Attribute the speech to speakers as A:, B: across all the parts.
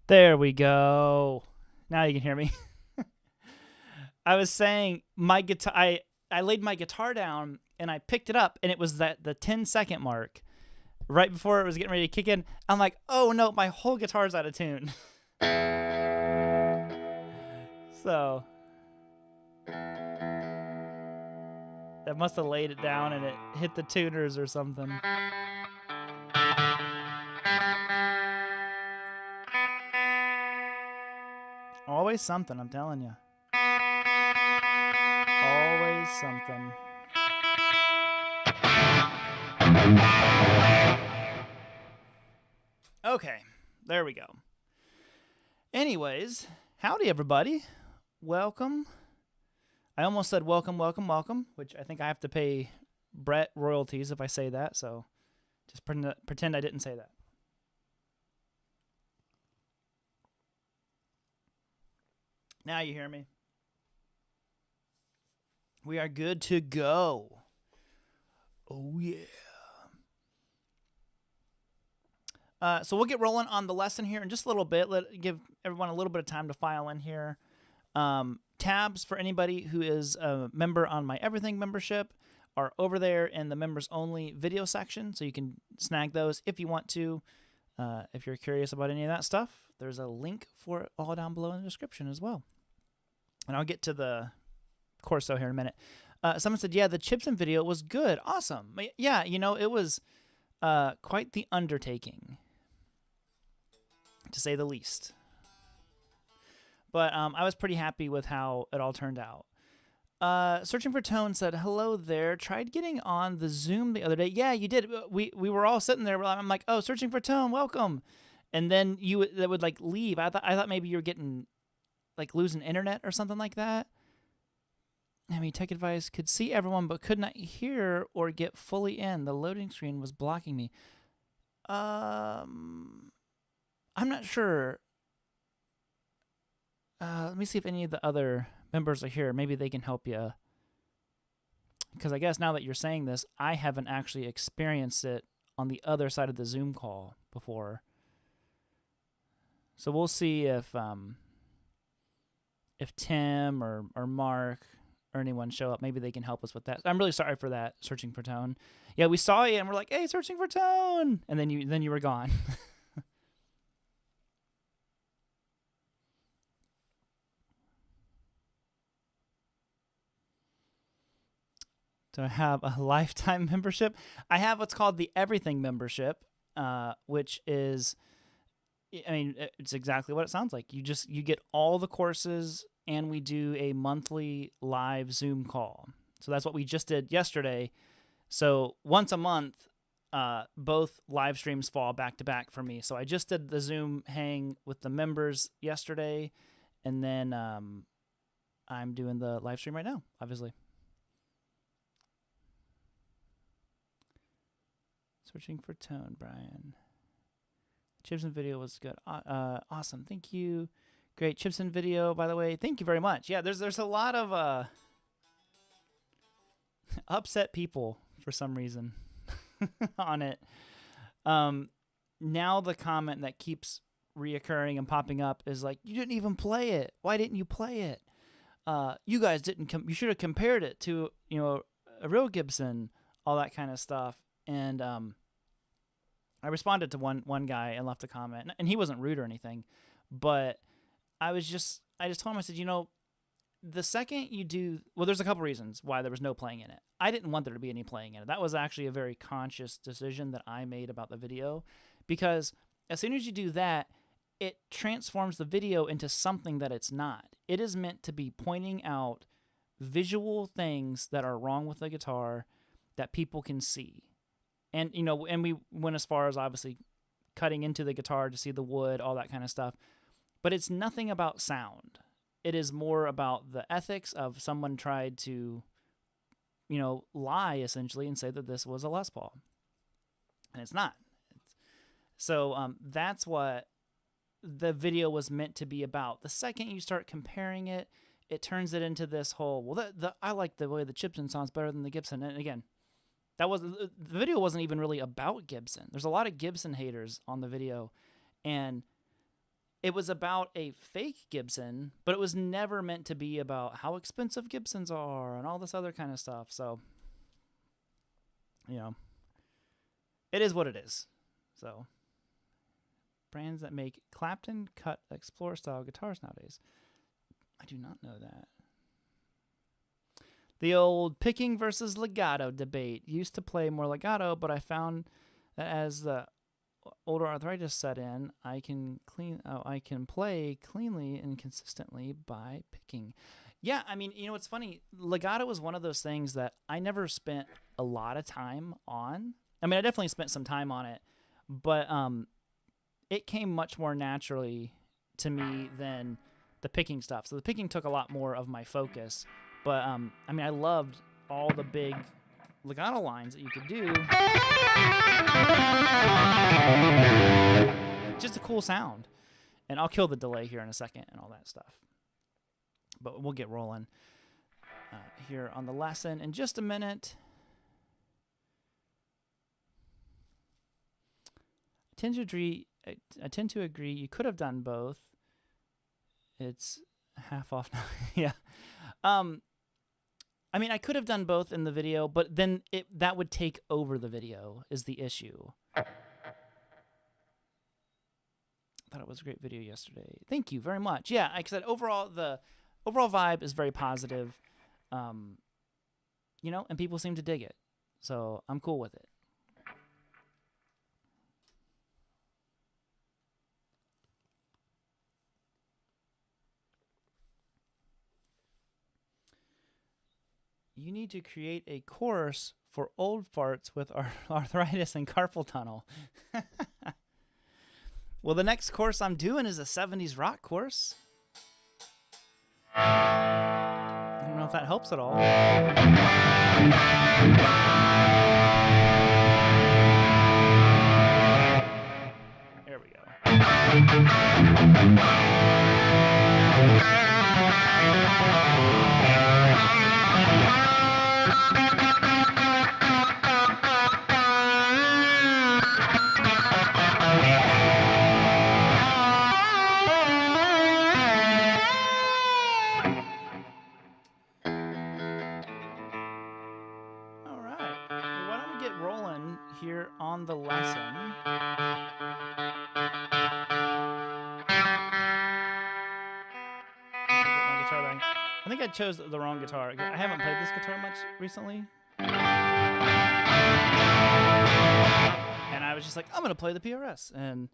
A: There we go. Now you can hear me. I was saying my guitar. I laid my guitar down and I picked it up, and it was the 10-second mark, right before it was getting ready to kick in. I'm like, oh no, my whole guitar's out of tune. So that must have laid it down and it hit the tuners or something. Always something, I'm telling you. Always something. Okay, there we go. Anyways, howdy everybody. Welcome. I almost said welcome, which I think I have to pay Brett royalties if I say that, so just pretend I didn't say that. Now you hear me. We are good to go. Oh, yeah. So we'll get rolling on the lesson here in just a little bit. Give everyone a little bit of time to file in here. Tabs for anybody who is a member on my Everything membership are over there in the members only video section, so you can snag those if you want to. If you're curious about any of that stuff, there's a link for it all down below in the description as well. And I'll get to the Corso here in a minute. Someone said, yeah, the Chipson video was good. Awesome. Yeah, you know, it was quite the undertaking, to say the least. But I was pretty happy with how it all turned out. Searching for Tone said, hello there. Tried getting on the Zoom the other day. Yeah, you did. We were all sitting there. I'm like, oh, Searching for Tone, welcome. And then that would like leave. I thought maybe you were getting like losing internet or something like that. I mean, tech advice, could see everyone but could not hear or get fully in. The loading screen was blocking me. I'm not sure. Let me see if any of the other members are here. Maybe they can help you. Because I guess now that you're saying this, I haven't actually experienced it on the other side of the Zoom call before. So we'll see if Tim or Mark or anyone show up. Maybe they can help us with that. I'm really sorry for that, Searching for Tone. Yeah, we saw you and we're like, hey, Searching for Tone. And then you were gone. Do I have a lifetime membership? I have what's called the Everything membership, which is, I mean, it's exactly what it sounds like. You get all the courses, and we do a monthly live Zoom call. So that's what we just did yesterday. So once a month, both live streams fall back to back for me. So I just did the Zoom hang with the members yesterday, and then I'm doing the live stream right now, obviously. Searching for Tone, Brian. Chipson video was good. Awesome. Thank you. Great Chipson video, by the way. Thank you very much. Yeah, there's a lot of upset people for some reason on it. Now the comment that keeps reoccurring and popping up is like, you didn't even play it. Why didn't you play it? You guys didn't. You should have compared it to, you know, a real Gibson, all that kind of stuff. And I responded to one guy and left a comment, and he wasn't rude or anything, but I just told him, I said, you know, the second you do, well, there's a couple reasons why there was no playing in it. I didn't want there to be any playing in it. That was actually a very conscious decision that I made about the video, because as soon as you do that, it transforms the video into something that it's not. It is meant to be pointing out visual things that are wrong with the guitar that people can see. And, you know, and we went as far as obviously cutting into the guitar to see the wood, all that kind of stuff. But it's nothing about sound. It is more about the ethics of someone tried to, you know, lie essentially and say that this was a Les Paul. And it's not. So that's what the video was meant to be about. The second you start comparing it, it turns it into this whole, well, I like the way the Gibson sounds better than the Gibson. And again, the video wasn't even really about Gibson. There's a lot of Gibson haters on the video, and it was about a fake Gibson, but it was never meant to be about how expensive Gibsons are and all this other kind of stuff. So, you know, it is what it is. So, brands that make Clapton cut Explorer style guitars nowadays. I do not know that. The old picking versus legato debate. Used to play more legato, but I found that as the older arthritis set in, I can play cleanly and consistently by picking. Yeah, I mean, you know, it's funny. Legato was one of those things that I never spent a lot of time on. I mean, I definitely spent some time on it, but it came much more naturally to me than the picking stuff. So the picking took a lot more of my focus. But, I mean, I loved all the big legato lines that you could do. Just a cool sound. And I'll kill the delay here in a second and all that stuff. But we'll get rolling here on the lesson in just a minute. I tend to agree. You could have done both. It's half off now. Yeah. I mean, I could have done both in the video, but then that would take over the video is the issue. I thought it was a great video yesterday. Thank you very much. Yeah, like I said, overall, the overall vibe is very positive, you know, and people seem to dig it. So I'm cool with it. You need to create a course for old farts with arthritis and carpal tunnel. Well, the next course I'm doing is a 70s rock course. I don't know if that helps at all. There we go. On the lesson. Get my guitar back. I think I chose the wrong guitar. I haven't played this guitar much recently. And I was just like, I'm going to play the PRS. And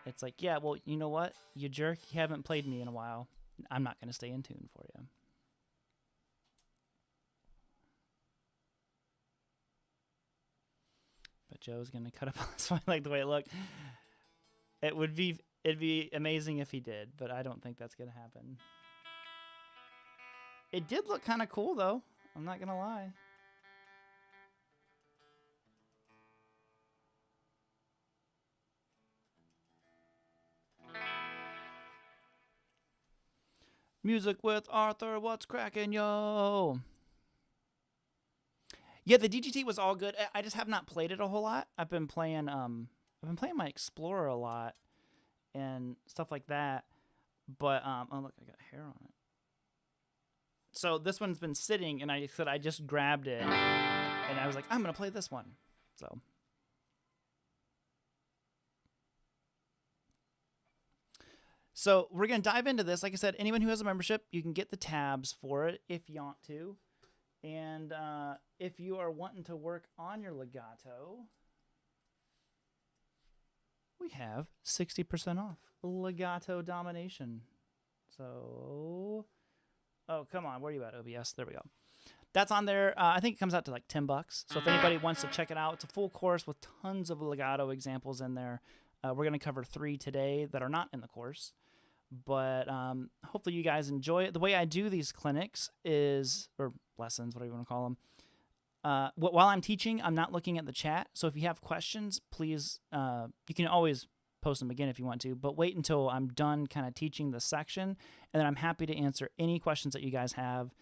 A: it's like, yeah, well, you know what? You jerk. You haven't played me in a while. I'm not going to stay in tune for you. But Joe's gonna cut up on this one. I like the way it looked. It'd be amazing if he did, but I don't think that's gonna happen. It did look kind of cool though. I'm not gonna lie. Music with Arthur, what's cracking, yo? Yeah, the DGT was all good. I just have not played it a whole lot. I've been playing my Explorer a lot and stuff like that. But oh look, I got hair on it. So this one's been sitting, and I said I just grabbed it, and I was like, I'm gonna play this one. So we're gonna dive into this. Like I said, anyone who has a membership, you can get the tabs for it if you want to. And if you are wanting to work on your legato, we have 60% off legato domination. So Oh, come on. Where are you at, OBS? There we go. That's on there. I think it comes out to like $10. So if anybody wants to check it out, it's a full course with tons of legato examples in there. We're going to cover 3 today that are not in the course. But hopefully you guys enjoy it. The way I do these clinics is, or lessons, whatever you want to call them, while I'm teaching, I'm not looking at the chat. So if you have questions, please, you can always post them again if you want to, but wait until I'm done kind of teaching the section, and then I'm happy to answer any questions that you guys have.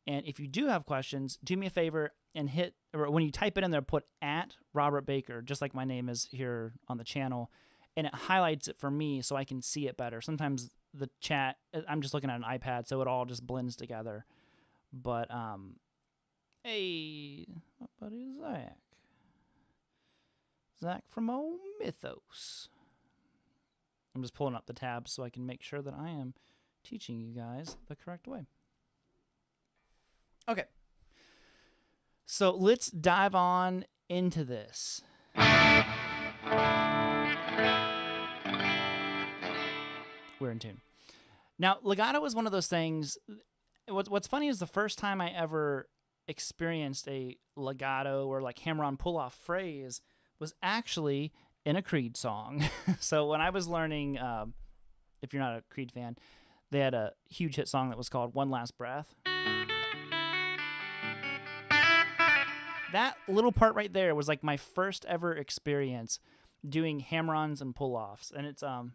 A: And if you do have questions, do me a favor and hit, or when you type it in there, put @RobertBaker, just like my name is here on the channel, and it highlights it for me so I can see it better. Sometimes the chat, I'm just looking at an iPad, so it all just blends together. But, hey, my buddy Zach. Zach from Old Mythos. I'm just pulling up the tabs so I can make sure that I am teaching you guys the correct way. Okay. So let's dive on into this. We're in tune. Now, legato is one of those things. What's funny is the first time I ever experienced a legato or like hammer-on pull-off phrase was actually in a Creed song. So when I was learning, if you're not a Creed fan, they had a huge hit song that was called One Last Breath. That little part right there was like my first ever experience doing hammer-ons and pull-offs. And it's and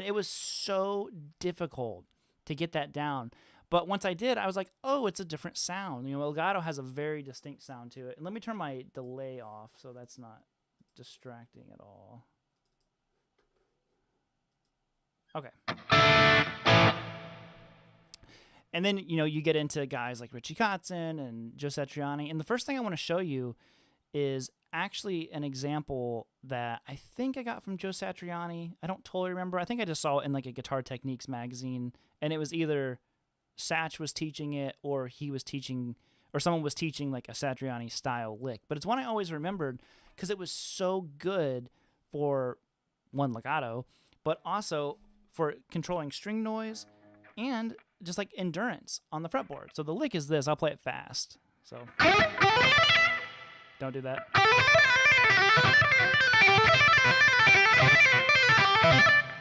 A: it was so difficult to get that down. But once I did, I was like, oh, it's a different sound. You know, legato has a very distinct sound to it. And let me turn my delay off so that's not distracting at all. Okay. And then, you know, you get into guys like Richie Kotzen and Joe Satriani. And the first thing I want to show you is actually an example that I think I got from Joe Satriani. I don't totally remember. I think I just saw it in like a Guitar Techniques magazine. And it was either Satch was teaching it or he was teaching, or someone was teaching like a Satriani style lick. But it's one I always remembered because it was so good for, one, legato, but also for controlling string noise and just like endurance on the fretboard. So the lick is this. I'll play it fast. So don't do that.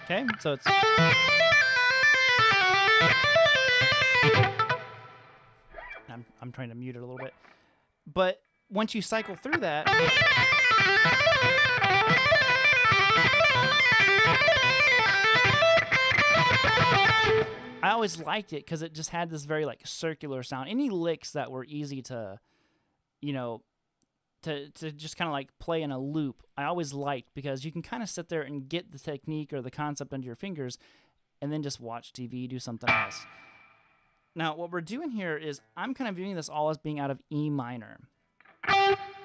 A: Okay, so it's I'm trying to mute it a little bit. But once you cycle through that, I always liked it because it just had this very like circular sound. Any licks that were easy to, you know, to just kind of like play in a loop, I always liked because you can kind of sit there and get the technique or the concept under your fingers and then just watch TV, do something else. Now, what we're doing here is I'm kind of viewing this all as being out of E minor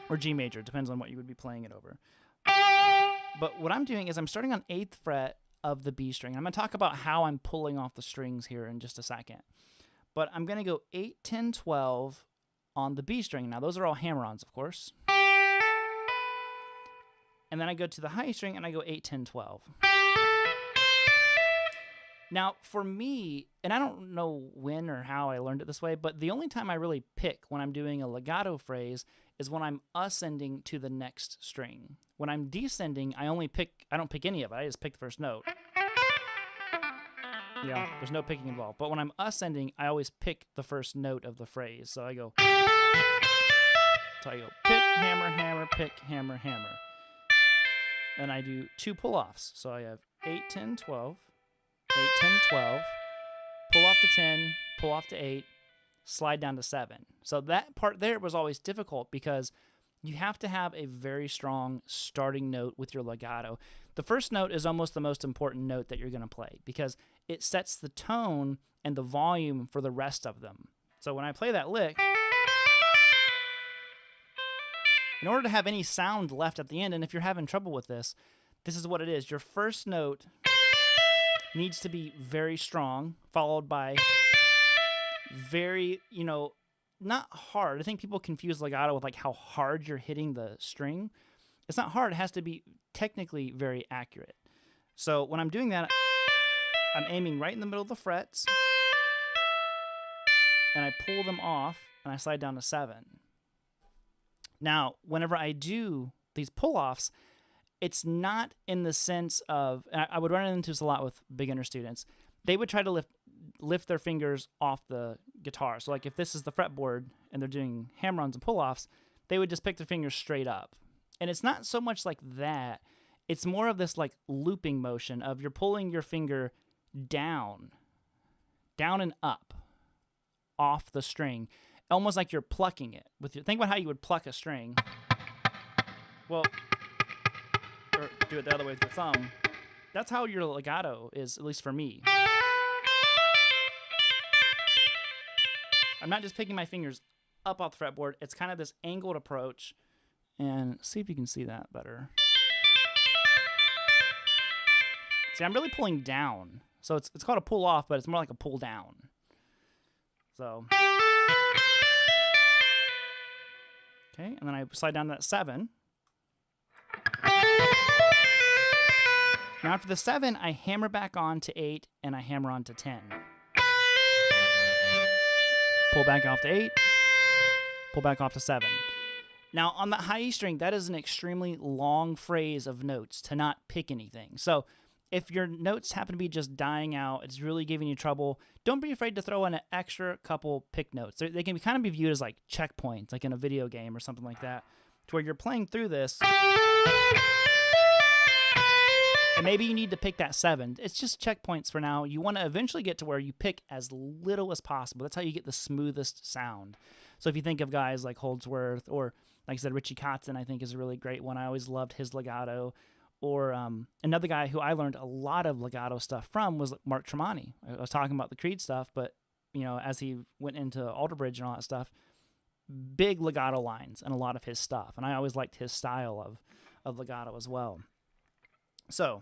A: or G major. Depends on what you would be playing it over. But what I'm doing is I'm starting on 8th fret of the B string. I'm going to talk about how I'm pulling off the strings here in just a second. But I'm going to go 8, 10, 12 on the B string. Now, those are all hammer-ons, of course. And then I go to the high string and I go 8, 10, 12. Now, for me, and I don't know when or how I learned it this way, but the only time I really pick when I'm doing a legato phrase is when I'm ascending to the next string. When I'm descending, I don't pick any of it. I just pick the first note. Yeah, there's no picking involved. But when I'm ascending, I always pick the first note of the phrase. So I go pick, hammer, hammer, pick, hammer, hammer. And I do 2 pull-offs. So I have 8, 10, 12. 8, 10, 12, pull off to 10, pull off to 8, slide down to 7. So that part there was always difficult because you have to have a very strong starting note with your legato. The first note is almost the most important note that you're going to play because it sets the tone and the volume for the rest of them. So when I play that lick, in order to have any sound left at the end, and if you're having trouble with this, this is what it is. Your first note needs to be very strong, followed by very, you know, not hard. I think people confuse legato with like how hard you're hitting the string. It's not hard. It has to be technically very accurate. So when I'm doing that, I'm aiming right in the middle of the frets, and I pull them off, and I slide down to 7. Now, whenever I do these pull-offs, it's not in the sense of, and I would run into this a lot with beginner students, they would try to lift their fingers off the guitar. So like if this is the fretboard and they're doing hammer-ons and pull-offs, they would just pick their fingers straight up. And it's not so much like that. It's more of this like looping motion of you're pulling your finger down and up off the string, almost like you're plucking it. Think about how you would pluck a string. Well, or do it the other way with your thumb. That's how your legato is, at least for me. I'm not just picking my fingers up off the fretboard. It's kind of this angled approach. And see if you can see that better. See, I'm really pulling down. So it's called a pull off, but it's more like a pull down. So. Okay, and then I slide down to that 7. Now after the 7, I hammer back on to 8, and I hammer on to 10. Pull back off to 8, pull back off to 7. Now on the high E string, that is an extremely long phrase of notes to not pick anything. So if your notes happen to be just dying out, it's really giving you trouble, don't be afraid to throw in an extra couple pick notes. They can kind of be viewed as like checkpoints, like in a video game or something like that, to where you're playing through this, and maybe you need to pick that 7. It's just checkpoints for now. You want to eventually get to where you pick as little as possible. That's how you get the smoothest sound. So if you think of guys like Holdsworth, or like I said, Richie Kotzen, I think is a really great one. I always loved his legato. Or another guy who I learned a lot of legato stuff from was Mark Tremonti. I was talking about the Creed stuff, but you know, as he went into Alter Bridge and all that stuff, big legato lines and a lot of his stuff. And I always liked his style of legato as well. So,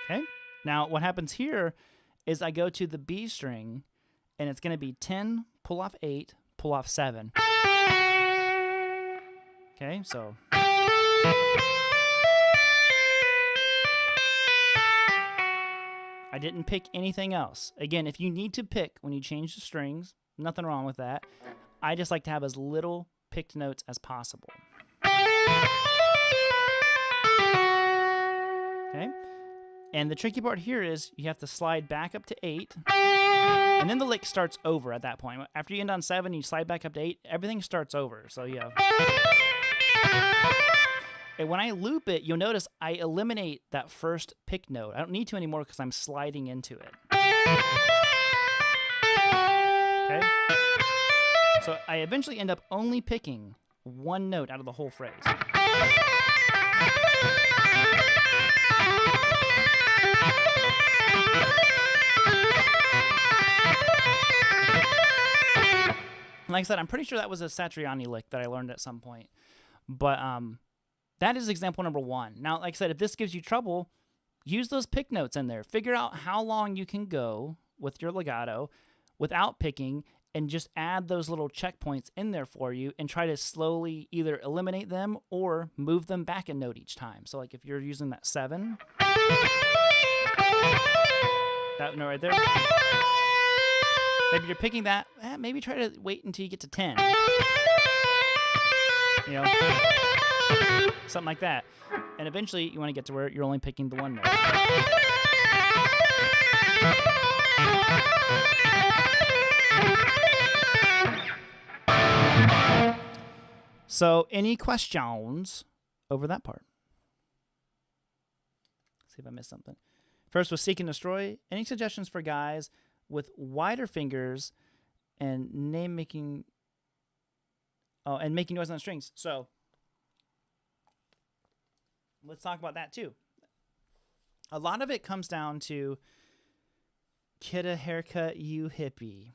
A: okay. Now what happens here is I go to the B string, and it's going to be 10, pull off 8, pull off 7. Okay, so. I didn't pick anything else. Again, if you need to pick when you change the strings, nothing wrong with that. I just like to have as little picked notes as possible. Okay, and the tricky part here is you have to slide back up to 8, and then the lick starts over at that point. After you end on 7, you slide back up to 8, everything starts over. So you have. And when I loop it, you'll notice I eliminate that first pick note. I don't need to anymore because I'm sliding into it. Okay? So I eventually end up only picking one note out of the whole phrase. Like I said, I'm pretty sure that was a Satriani lick that I learned at some point. But that is example number 1. Now, like I said, if this gives you trouble, use those pick notes in there. Figure out how long you can go with your legato without picking, and just add those little checkpoints in there for you, and try to slowly either eliminate them or move them back a note each time. So like if you're using that 7, that note right there, maybe you're picking that, maybe try to wait until you get to 10. You know, something like that. And eventually you want to get to where you're only picking the one note. So, any questions over that part? Let's see if I missed something. First was Seek and Destroy. Any suggestions for guys with wider fingers and making noise on the strings? So, let's talk about that too. A lot of it comes down to get a haircut, you hippie.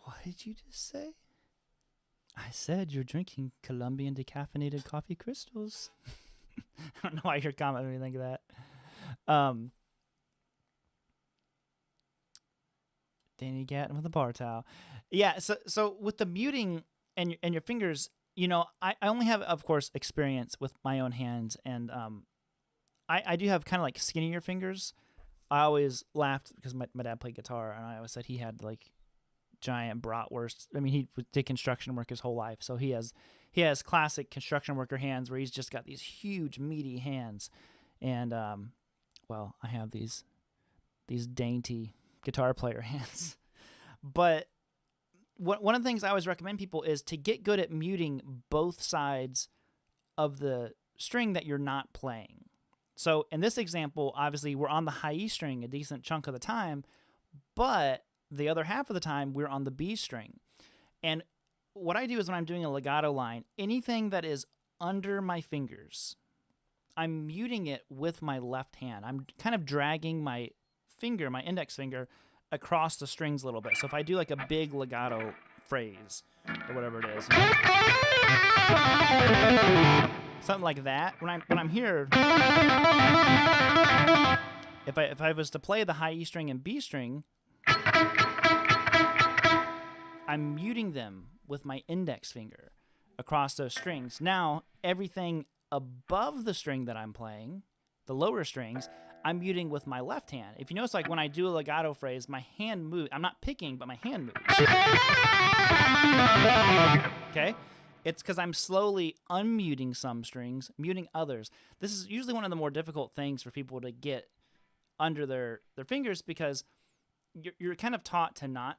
A: What did you just say? I said you're drinking Colombian decaffeinated coffee crystals. I don't know why you're commenting anything like that. Danny Gatton with a bar towel. Yeah, so with the muting and your fingers, I only have, of course, experience with my own hands, and I do have kind of like skinnier fingers. I always laughed because my dad played guitar, and I always said he had like giant bratwurst. I mean, he did construction work his whole life, so he has classic construction worker hands where he's just got these huge meaty hands, and well, I have these dainty guitar player hands. But one of the things I always recommend people is to get good at muting both sides of the string that you're not playing. So in this example, obviously we're on the high E string a decent chunk of the time, but the other half of the time we're on the B string. And what I do is when I'm doing a legato line, anything that is under my fingers, I'm muting it with my left hand. I'm kind of dragging my index finger, across the strings a little bit. So if I do like a big legato phrase or whatever it is, something like that, when I'm here, if I was to play the high E string and B string, I'm muting them with my index finger across those strings. Now, everything above the string that I'm playing, the lower strings, I'm muting with my left hand. If you notice, like when I do a legato phrase, my hand moves. I'm not picking, but my hand moves. Okay? It's because I'm slowly unmuting some strings, muting others. This is usually one of the more difficult things for people to get under their fingers, because you're kind of taught to not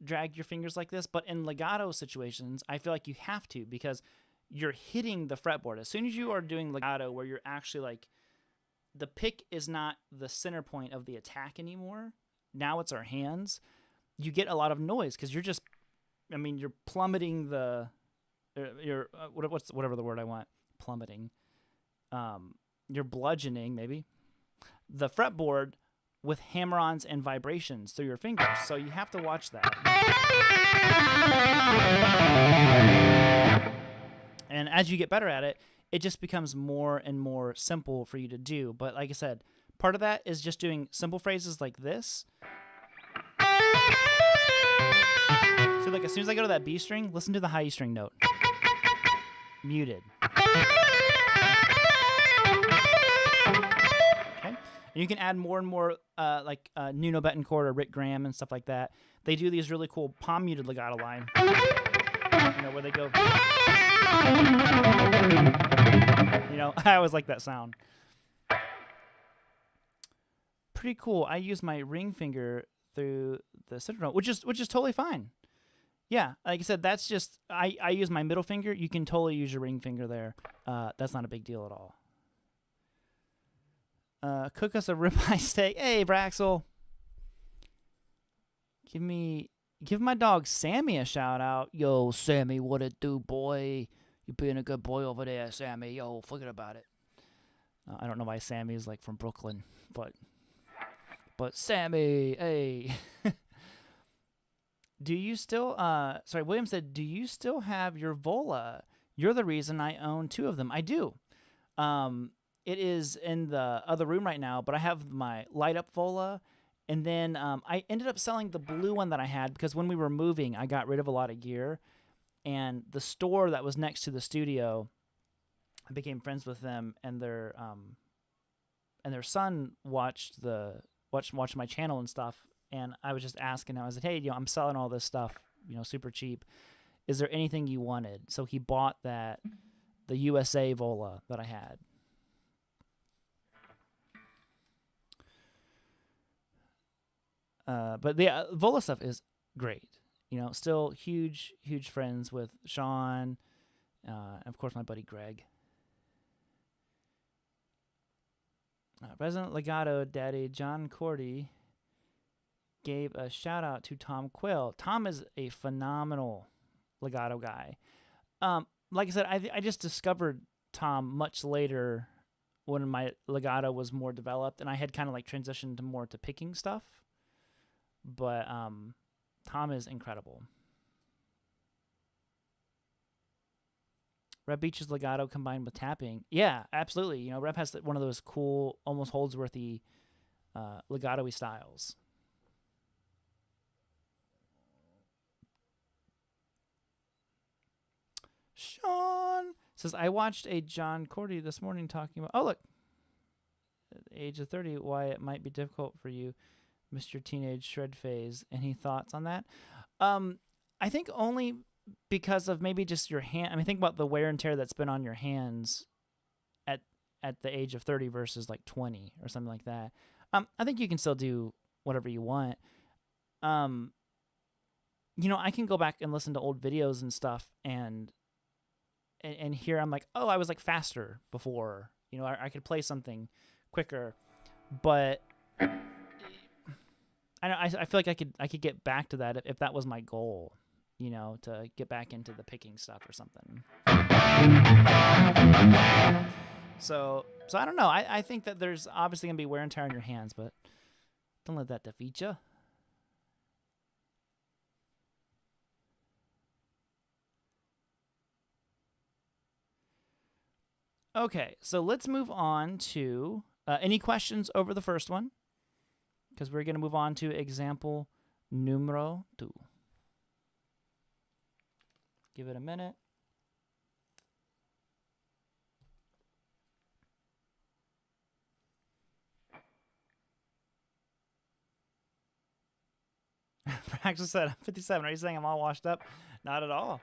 A: drag your fingers like this. But in legato situations, I feel like you have to, because you're hitting the fretboard. As soon as you are doing legato where you're actually like, the pick is not the center point of the attack anymore. Now it's our hands. You get a lot of noise because you're just, you're plummeting whatever the word I want, plummeting. You're bludgeoning maybe the fretboard with hammer-ons and vibrations through your fingers. So you have to watch that. And as you get better at it, it just becomes more and more simple for you to do. But like I said, part of that is just doing simple phrases like this. So like as soon as I go to that B string, listen to the high E string note. Muted. Okay? And you can add more and more like Nuno Betancourt or Rick Graham and stuff like that. They do these really cool palm muted legato line. Where they go. I always like that sound. Pretty cool. I use my ring finger through the center note, which is totally fine. Yeah, like I said, that's just I use my middle finger. You can totally use your ring finger there. That's not a big deal at all. Cook us a ribeye steak. Hey, Braxel. Give my dog Sammy a shout out. Yo, Sammy, what it do, boy? You being a good boy over there, Sammy. Yo, forget about it. I don't know why Sammy is like from Brooklyn, but Sammy, hey. Do you still, William said, do you still have your Vola? You're the reason I own 2 of them. I do. It is in the other room right now, but I have my light up Vola. And then I ended up selling the blue one that I had because when we were moving, I got rid of a lot of gear. And the store that was next to the studio, I became friends with them, and their son watched my channel and stuff. And I was just asking, I was like, hey, I'm selling all this stuff, super cheap. Is there anything you wanted? So he bought the USA Vola that I had. But the Vola stuff is great. Still huge friends with Sean, and of course my buddy Greg. Resident Legato Daddy John Cordy gave a shout out to Tom Quill. Tom is a phenomenal legato guy. Like I said, I just discovered Tom much later when my legato was more developed, and I had kind of like transitioned more to picking stuff. But Tom is incredible. Reb Beach's legato combined with tapping. Yeah, absolutely. Reb has one of those cool, almost Holdsworthy legato-y styles. Sean! says, I watched a John Cordy this morning talking about, oh, look, at the age of 30, why it might be difficult for you, Mr. Teenage Shred Phase. Any thoughts on that? I think only because of maybe just your hand. I mean, think about the wear and tear that's been on your hands at the age of 30 versus like 20 or something like that. I think you can still do whatever you want. I can go back and listen to old videos and stuff and here I'm like, oh, I was like faster before. I could play something quicker, but I feel like I could get back to that if that was my goal, to get back into the picking stuff or something. So I don't know. I think that there's obviously gonna be wear and tear on your hands, but don't let that defeat you. Okay, so let's move on to any questions over the first one, because we're gonna move on to example numero 2. Give it a minute. Practice said, I'm 57. Are you saying I'm all washed up? Not at all.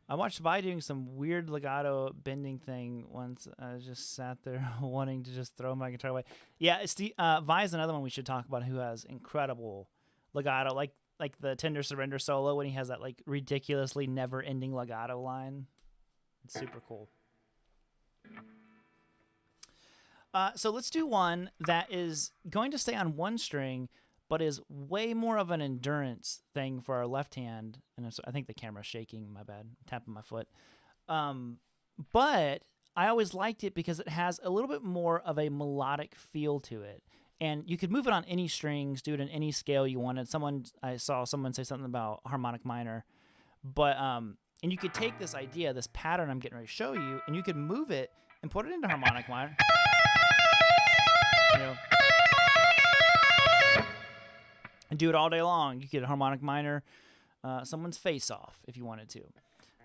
A: I watched Vi doing some weird legato bending thing once. I just sat there wanting to just throw my guitar away. Yeah, Vi is another one we should talk about who has incredible legato, like the Tender Surrender solo when he has that like ridiculously never-ending legato line. It's super cool. So let's do one that is going to stay on one string, but is way more of an endurance thing for our left hand. And I think the camera's shaking. My bad. I'm tapping my foot. But I always liked it because it has a little bit more of a melodic feel to it. And you could move it on any strings, do it in any scale you wanted. I saw someone say something about harmonic minor. But and you could take this idea, this pattern I'm getting ready to show you, and you could move it and put it into harmonic minor. And do it all day long. You could harmonic minor someone's face off if you wanted to.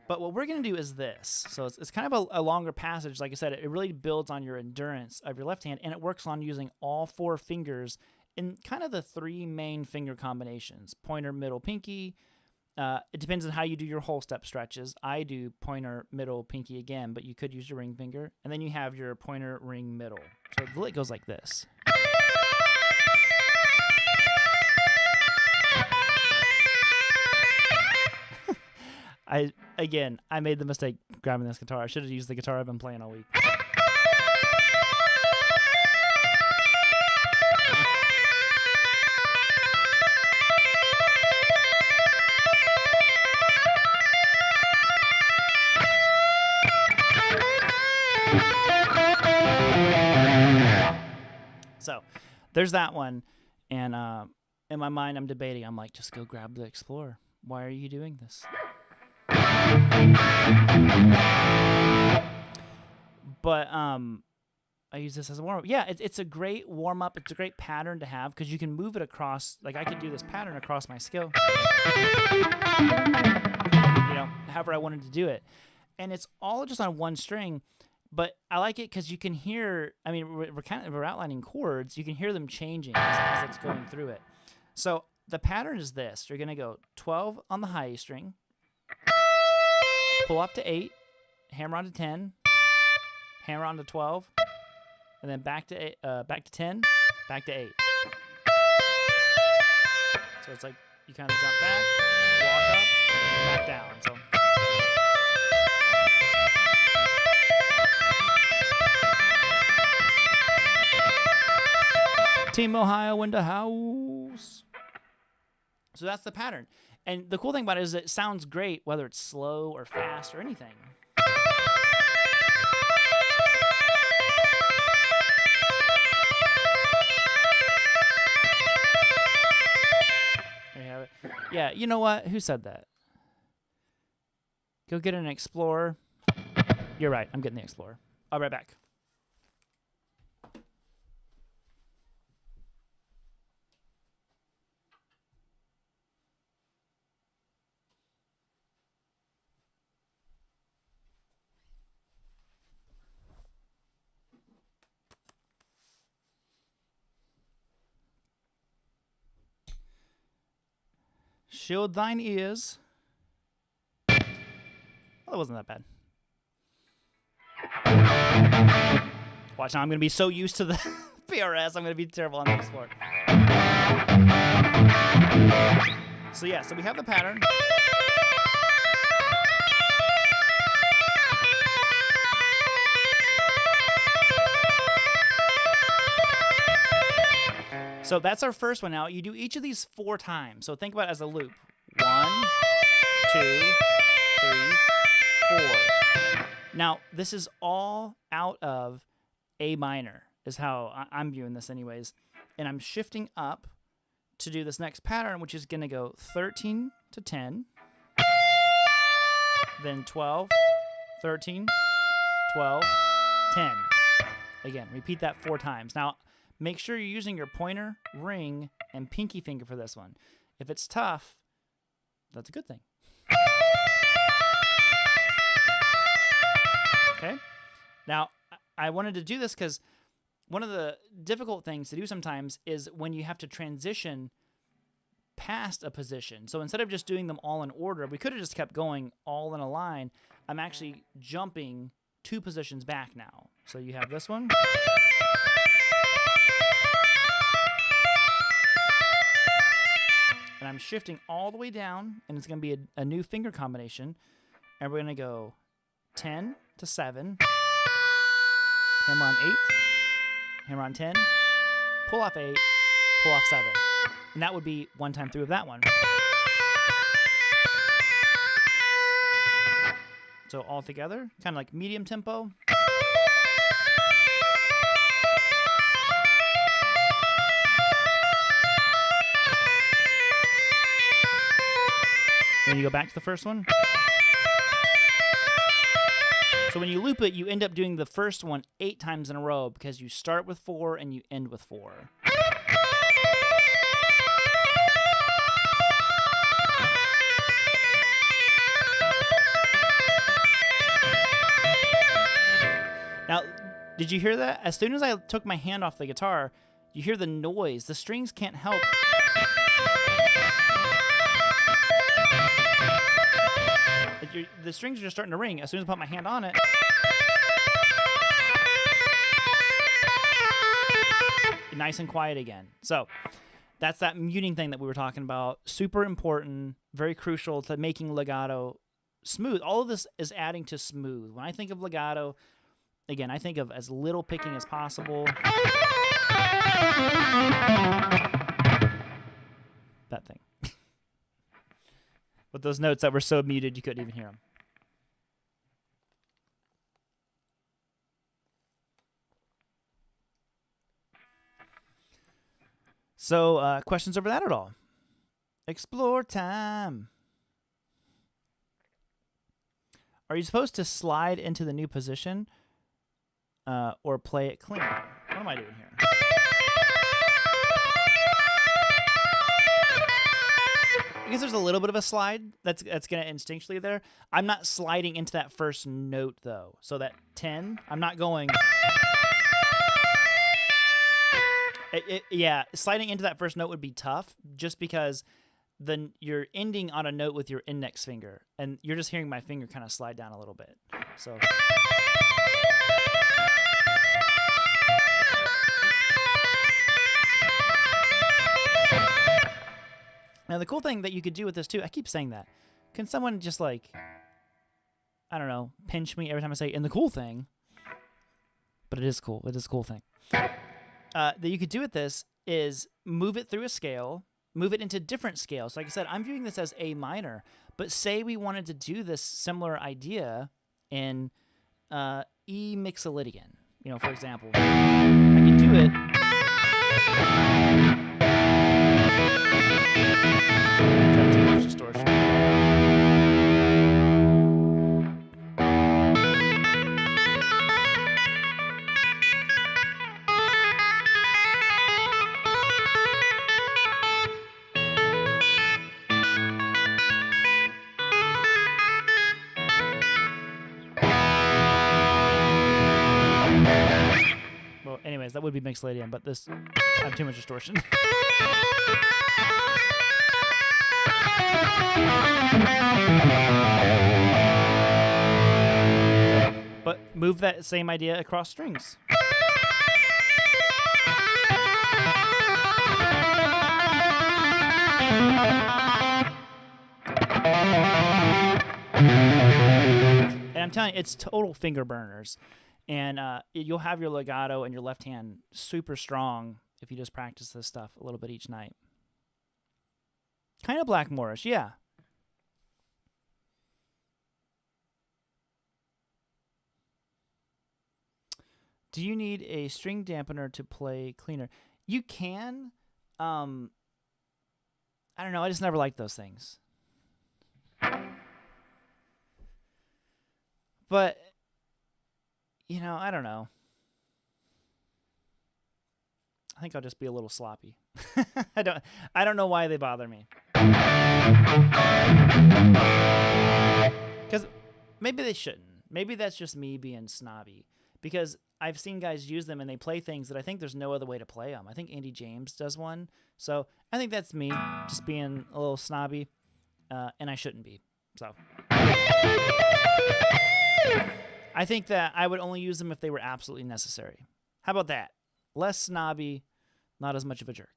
A: But what we're going to do is this. So it's kind of a longer passage. Like I said, it really builds on your endurance of your left hand, and it works on using all 4 fingers in kind of the 3 main finger combinations. Pointer, middle, pinky. It depends on how you do your whole step stretches. I do pointer, middle, pinky again, but you could use your ring finger. And then you have your pointer, ring, middle. So the lick goes like this. I made the mistake grabbing this guitar. I should have used the guitar I've been playing all week. So there's that one. And in my mind, I'm debating. I'm like, just go grab the Explorer. Why are you doing this? But I use this as a warm-up. Yeah, it's a great warm-up. It's a great pattern to have because you can move it across. Like I could do this pattern across my skill. However I wanted to do it. And it's all just on one string. But I like it because you can hear, I mean, we're outlining chords. You can hear them changing as it's going through it. So the pattern is this. You're going to go 12 on the high E string, pull up to 8, hammer on to 10, hammer on to 12, and then back to 10, back to 8. So it's like you kind of jump back, walk up, back down. So. Team Ohio in the house. So that's the pattern. And the cool thing about it is it sounds great whether it's slow or fast or anything. There you have it. Yeah, you know what? Who said that? Go get an Explorer. You're right. I'm getting the Explorer. I'll be right back. Shield thine ears. Well, that wasn't that bad. Watch now, I'm going to be so used to the PRS, I'm going to be terrible on the sport. So yeah, so we have the pattern. So that's our first one. Now you do each of these 4 times. So think about it as a loop. 1, 2, 3, 4. Now this is all out of A minor, is how I'm viewing this anyways. And I'm shifting up to do this next pattern, which is going to go 13 to 10, then 12, 13, 12, 10. Again, repeat that 4 times. Now, make sure you're using your pointer, ring, and pinky finger for this one. If it's tough, that's a good thing. Okay? Now, I wanted to do this because one of the difficult things to do sometimes is when you have to transition past a position. So instead of just doing them all in order, we could have just kept going all in a line. I'm actually jumping 2 positions back now. So you have this one. And I'm shifting all the way down, and it's going to be a new finger combination. And we're going to go 10 to 7, hammer on 8, hammer on 10, pull off 8, pull off 7. And that would be 1 time through of that one. So all together, kind of like medium tempo. Then you go back to the first one. So when you loop it, you end up doing the first one 8 times in a row because you start with 4 and you end with 4. Now, did you hear that? As soon as I took my hand off the guitar, you hear the noise. The strings can't help. The strings are just starting to ring. As soon as I put my hand on it, nice and quiet again. So that's that muting thing that we were talking about. Super important, very crucial to making legato smooth. All of this is adding to smooth. When I think of legato, again, I think of as little picking as possible. That thing. With those notes that were so muted you couldn't even hear them. So, questions over that at all? Explore time. Are you supposed to slide into the new position or play it clean? What am I doing here? I guess there's a little bit of a slide that's going to instinctually there. I'm not sliding into that first note, though. So that 10, I'm not going... yeah, sliding into that first note would be tough just because then you're ending on a note with your index finger, and you're just hearing my finger kind of slide down a little bit. So... Now, the cool thing that you could do with this, too, I keep saying that. Can someone just, like, I don't know, pinch me every time I say, and the cool thing, but it is cool. It is a cool thing. That you could do with this is move it through a scale, move it into different scales. So like I said, I'm viewing this as A minor, but say we wanted to do this similar idea in E mixolydian, you know, for example. I could do it... Too much distortion. Well, anyways, that would be mixolydian, but this, I have too much distortion. move that same idea across strings. And I'm telling you, it's total finger burners. And you'll have your legato and your left hand super strong if you just practice this stuff a little bit each night. Kind of Blackmore-ish, yeah. Do you need a string dampener to play cleaner? You can. I don't know. I just never liked those things. But, you know, I don't know. I think I'll just be a little sloppy. I don't know why they bother me. Because maybe they shouldn't. Maybe that's just me being snobby. Because I've seen guys use them and they play things that I think there's no other way to play them. I think Andy James does one. So I think that's me just being a little snobby. And I shouldn't be. So I think that I would only use them if they were absolutely necessary. How about that? Less snobby, not as much of a jerk.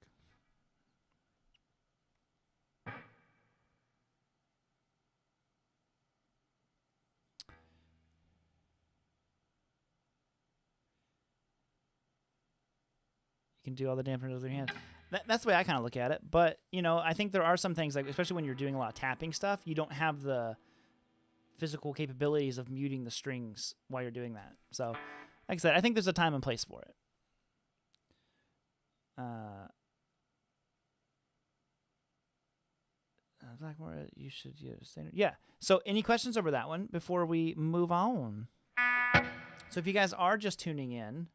A: You can do all the dampeners with your hands. That's the way I kind of look at it. But, you know, I think there are some things, like especially when you're doing a lot of tapping stuff, you don't have the physical capabilities of muting the strings while you're doing that. So, like I said, I think there's a time and place for it. Blackmore, you should use standard. Yeah. So, any questions over that one before we move on? So, if you guys are just tuning in,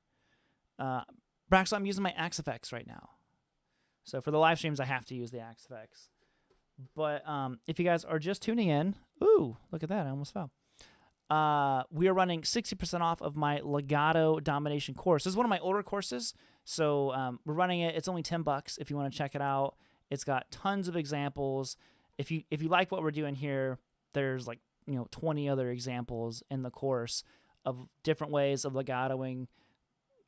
A: Braxel, I'm using my Axe Effects right now. So, for the live streams, I have to use the Axe Effects. But if you guys are just tuning in, ooh, look at that! I almost fell. We are running 60% off of my Legato Domination course. This is one of my older courses, so we're running it. It's only $10 if you want to check it out. It's got tons of examples. If you like what we're doing here, there's like 20 other examples in the course of different ways of legatoing.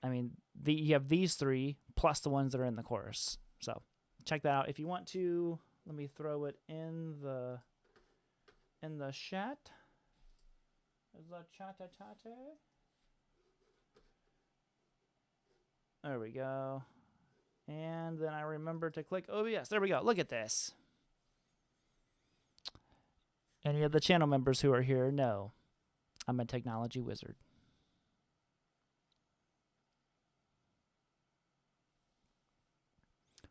A: I mean, you have these 3 plus the ones that are in the course. So check that out if you want to. Let me throw it in the chat. There we go. And then I remember to click OBS. There we go. Look at this. Any of the channel members who are here know I'm a technology wizard.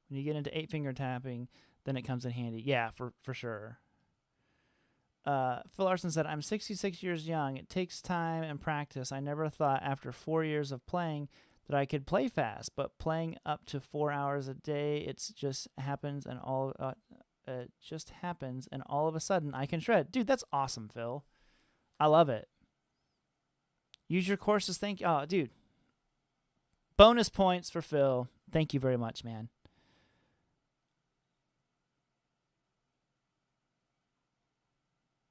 A: When you get into 8-finger tapping, then it comes in handy. Yeah, for sure. Phil Larson said, I'm 66 years young. It takes time and practice. I never thought after 4 years of playing that I could play fast, but playing up to 4 hours a day, it just happens, and all of a sudden I can shred. Dude, that's awesome, Phil. I love it. Use your courses. Thank you. Oh, dude. Bonus points for Phil. Thank you very much, man.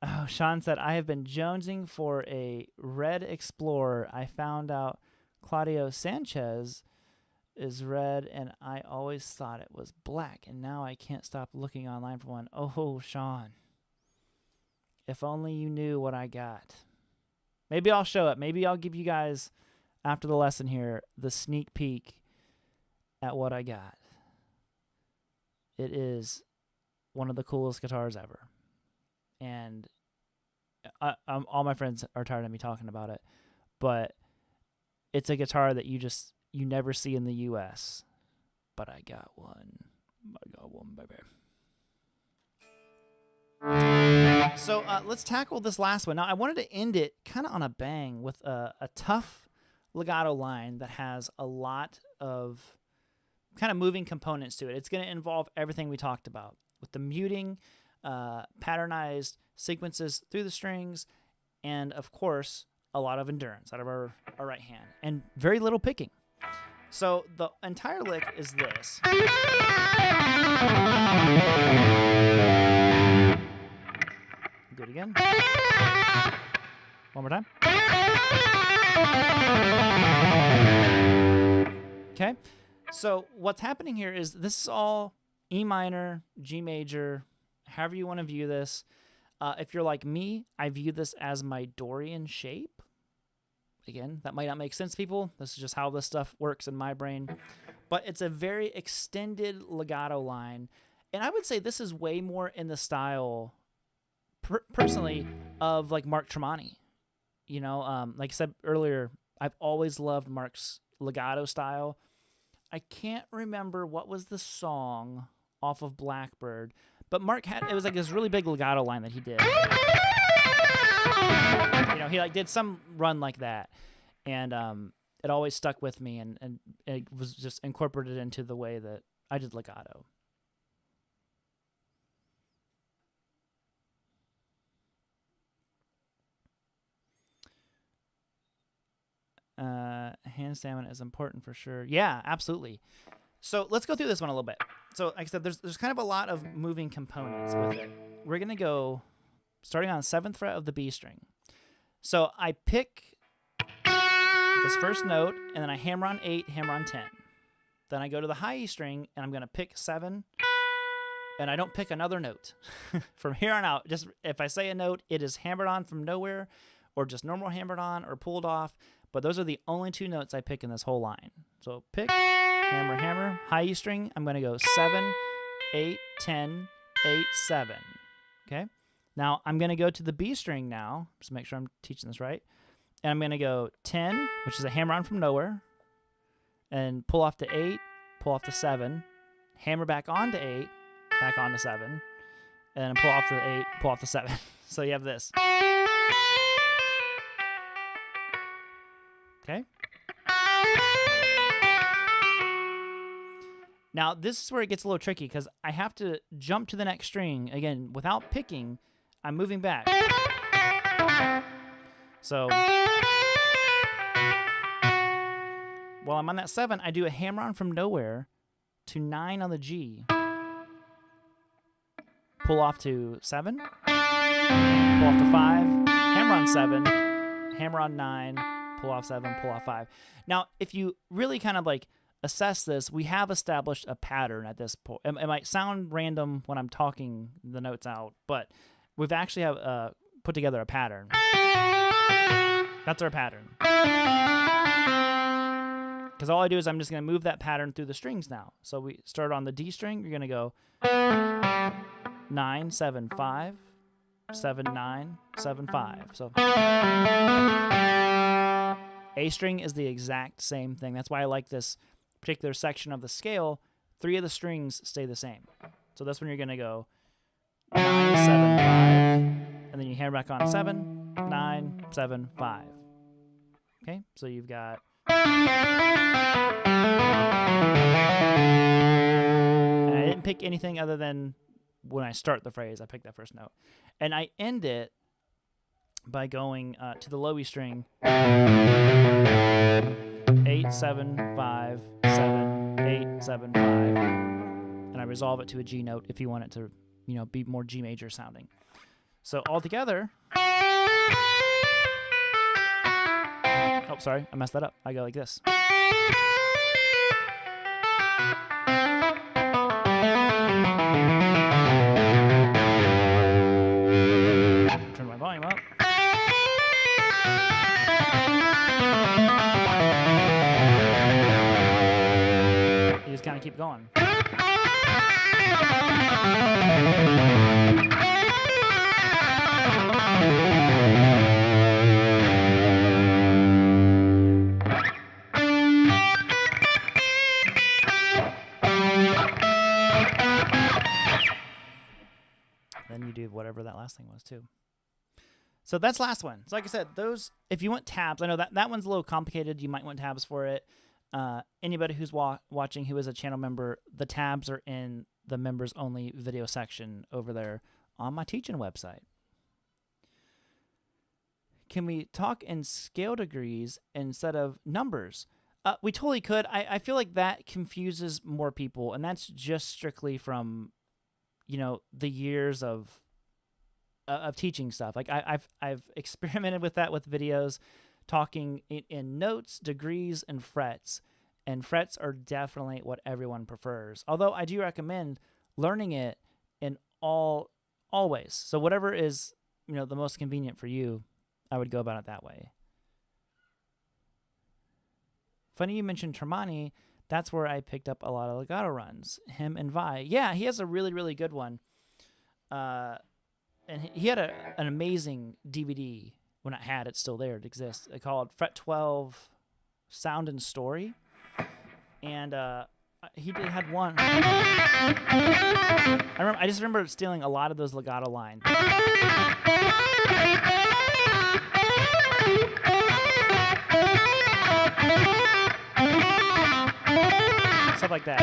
A: Oh, Sean said, I have been jonesing for a red Explorer. I found out Claudio Sanchez is red, and I always thought it was black, and now I can't stop looking online for one. Oh, Sean. If only you knew what I got. Maybe I'll show it. Maybe I'll give you guys, after the lesson here, the sneak peek at what I got. It is one of the coolest guitars ever. And all my friends are tired of me talking about it, but it's a guitar that you never see in the U.S. But I got one. Baby. So let's tackle this last one. Now, I wanted to end it kind of on a bang with a tough legato line that has a lot of kind of moving components to it. It's going to involve everything we talked about with the muting, patternized sequences through the strings, and of course a lot of endurance out of our right hand and very little picking. So the entire lick is this. Do it again. One more time. Okay. So what's happening here is this is all E minor, G major, however you want to view this. If you're like me, I view this as my Dorian shape. Again, that might not make sense to people. This is just how this stuff works in my brain. But it's a very extended legato line. And I would say this is way more in the style, personally, of like Mark Tremonti. You know, like I said earlier, I've always loved Mark's legato style. I can't remember what was the song off of Blackbird, but Mark had, it was like this really big legato line that he did. You know, he like did some run like that, and it always stuck with me, and it was just incorporated into the way that I did legato. Hand stamina is important for sure. Yeah, absolutely. So let's go through this one a little bit. So like I said, there's kind of a lot of moving components with it. We're going to go starting on the 7th fret of the B string. So I pick this first note, and then I hammer on 8, hammer on 10. Then I go to the high E string, and I'm going to pick 7, and I don't pick another note. From here on out, just if I say a note, it is hammered on from nowhere, or just normal hammered on, or pulled off. But those are the only 2 notes I pick in this whole line. So pick, hammer, hammer, high E string. I'm going to go 7, 8, 10, 8, 7. Okay? Now I'm going to go to the B string now, just to make sure I'm teaching this right. And I'm going to go 10, which is a hammer on from nowhere, and pull off to 8, pull off to 7, hammer back on to 8, back on to 7, and pull off to 8, pull off to 7. So you have this. Okay. Now, this is where it gets a little tricky because I have to jump to the next string. Again, without picking, I'm moving back. So, while I'm on that 7, I do a hammer on from nowhere to 9 on the G. Pull off to 7. Pull off to 5. Hammer on 7. Hammer on 9. Pull off 7, pull off 5. Now, if you really kind of like assess this, we have established a pattern at this point. It might sound random when I'm talking the notes out, but we've actually have put together a pattern. That's our pattern. Because all I do is I'm just going to move that pattern through the strings now. So we start on the D string. You're going to go 9, 7, 5, 7, 9, 7, 5. So A string is the exact same thing. That's why I like this particular section of the scale. 3 of the strings stay the same. So this one you're going to go 9, 7, 5, and then you hammer back on 7, 9, 7, 5. Okay, so you've got... And I didn't pick anything other than when I start the phrase, I pick that first note. And I end it by going to the low E string, 8, 7, 5, 7, 8, 7, 5, and I resolve it to a G note if you want it to, you know, be more G major sounding. So all together, oh, sorry, I messed that up. I go like this. Turn my volume up. You just kind of keep going. Then you do whatever that last thing was too. So that's last one. So like I said, those, if you want tabs, I know that one's a little complicated. You might want tabs for it. Anybody who's watching who is a channel member, the tabs are in the members only video section over there on my teaching website. Can we talk in scale degrees instead of numbers? We totally could. I feel like that confuses more people, and that's just strictly from, you know, the years of of teaching stuff. Like I've experimented with that with videos, talking in notes, degrees, and frets. And frets are definitely what everyone prefers. Although I do recommend learning it in all ways. So whatever is, the most convenient for you, I would go about it that way. Funny you mentioned Tremonti. That's where I picked up a lot of legato runs. Him and Vi. Yeah, he has a really, really good one. And he had an amazing DVD when I had it still there. It exists. It called Fret 12 Sound and Story. And he had one. I just remember stealing a lot of those legato lines. Stuff like that.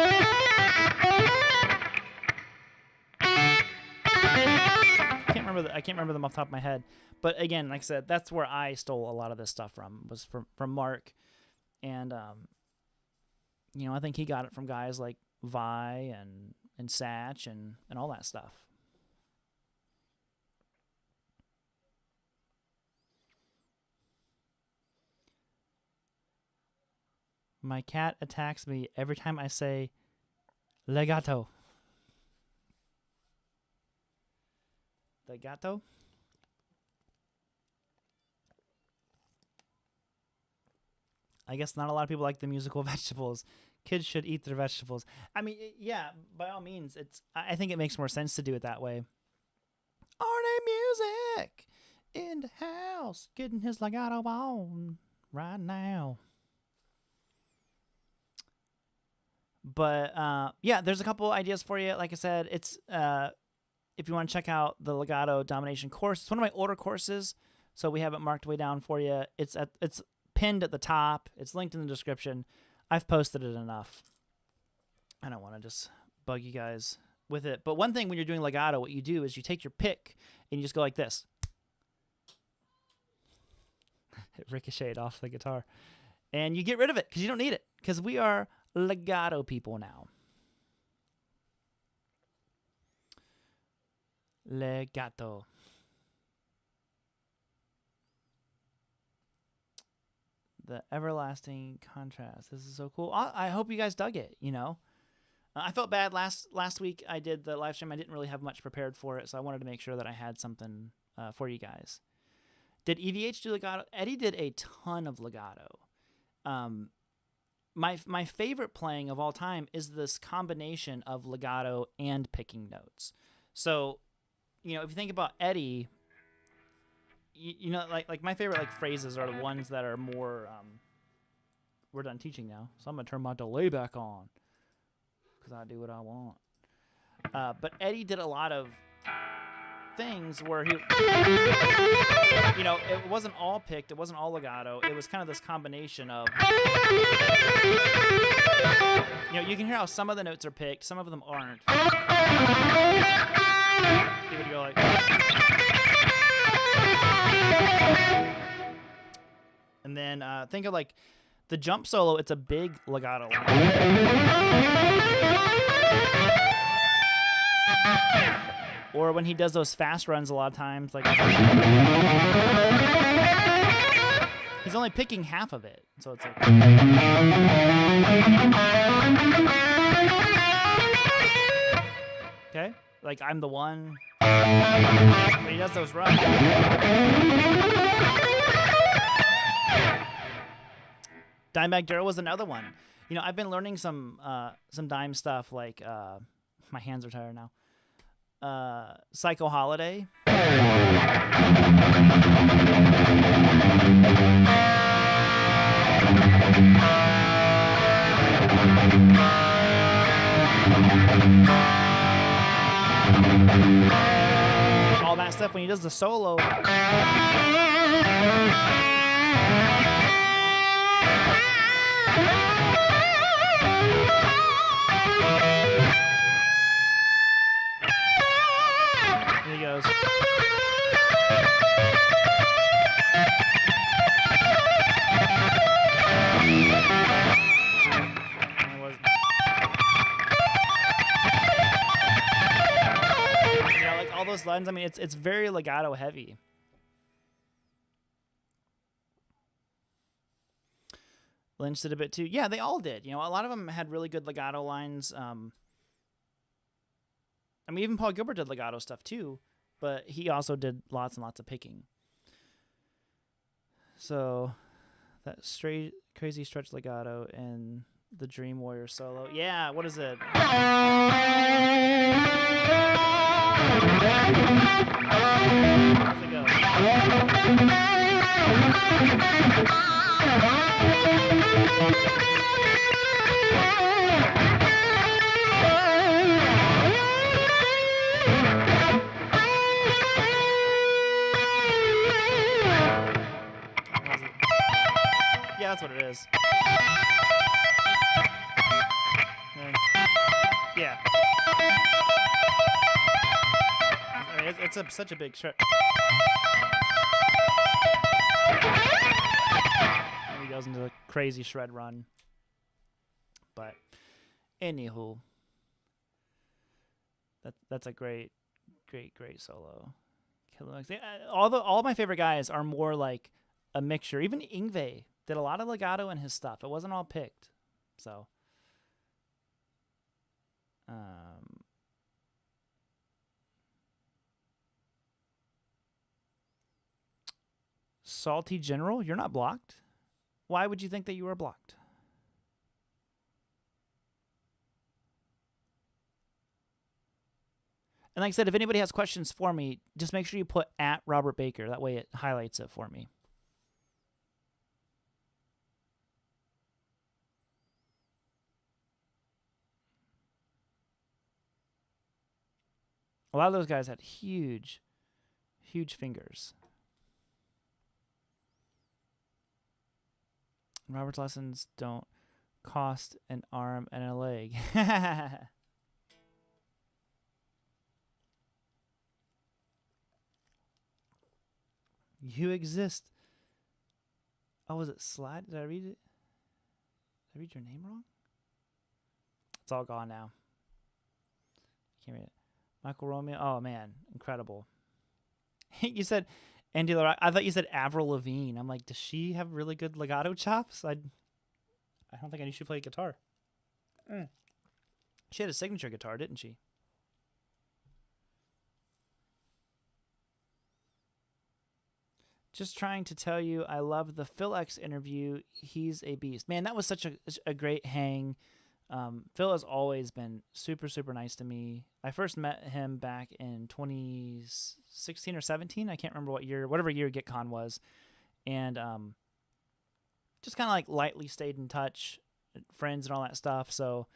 A: I can't remember them off the top of my head. But again, like I said, that's where I stole a lot of this stuff from, was from Mark. And I think he got it from guys like Vi and Satch and all that stuff. My cat attacks me every time I say legato. Legato? I guess not a lot of people like the musical vegetables. Kids should eat their vegetables. I mean, yeah, by all means, I think it makes more sense to do it that way. Arnie Music in the house, getting his legato on right now. But yeah, there's a couple ideas for you. Like I said, it's if you want to check out the legato domination course, it's one of my older courses, so we have it marked way down for you. It's pinned at the top. It's linked in the description. I've posted it enough. I don't want to just bug you guys with it. But one thing when you're doing legato, what you do is you take your pick and you just go like this. It ricocheted off the guitar. And you get rid of it because you don't need it, because we are legato people now. Legato. The everlasting contrast. This is so cool. I hope you guys dug it, I felt bad last week I did the live stream. I didn't really have much prepared for it, so I wanted to make sure that I had something for you guys. Did EVH do legato? Eddie did a ton of legato. My favorite playing of all time is this combination of legato and picking notes. So, if you think about Eddie, like my favorite phrases are the ones that are more. We're done teaching now, so I'm gonna turn my delay back on because I do what I want. But Eddie did a lot of things where he, it wasn't all picked, it wasn't all legato. It was kind of this combination of, you can hear how some of the notes are picked, some of them aren't. He would go like. And then think of the jump solo. It's a big legato line. Or when he does those fast runs a lot of times, he's only picking half of it. So it's like. Okay? Like I'm the one. When he does those runs. Dimebag Darrell was another one. I've been learning some dime stuff, like my hands are tired now. Psycho Holiday. All that stuff when he does the solo. Here he goes. All those blends. I mean, it's very legato heavy. Lynch did a bit too. Yeah, they all did. You know, a lot of them had really good legato lines. I mean, even Paul Gilbert did legato stuff too, but he also did lots and lots of picking. So that straight crazy stretch legato and the Dream Warrior solo. Yeah, what is it? How's it go? Yeah, that's what it is. Yeah. I mean, it's such a big shred. And he goes into a crazy shred run. But, anywho, that's a great solo. All my favorite guys are more like a mixture. Even Yngwie did a lot of legato in his stuff. It wasn't all picked. So, Salty General, you're not blocked. Why would you think that you were blocked? And like I said, if anybody has questions for me, just make sure you put @RobertBaker. That way it highlights it for me. A lot of those guys had huge fingers. Robert's lessons don't cost an arm and a leg. You exist. Oh, was it Slide? Did I read it? Did I read your name wrong? It's all gone now. Can't read it. Michael Romeo. Oh, man. Incredible. You said Andy Larock. I thought you said Avril Lavigne. I'm like, does she have really good legato chops? I don't think I knew she played guitar. She had a signature guitar, didn't she? Just trying to tell you, I love the Phil X interview. He's a beast. Man, that was such a great hang. Phil has always been super, super nice to me. I first met him back in 2016 or 17. I can't remember what year, whatever year GitCon was. And just kind of like lightly stayed in touch, friends and all that stuff. So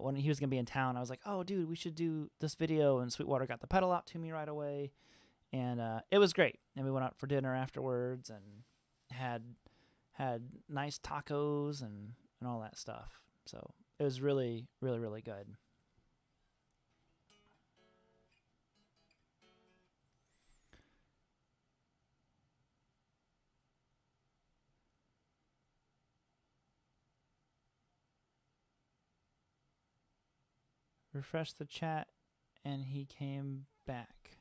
A: when he was going to be in town, I was like, oh, dude, we should do this video. And Sweetwater got the pedal out to me right away. And it was great. And we went out for dinner afterwards and had nice tacos and all that stuff. So it was really, really, really good. Refresh the chat, and he came back.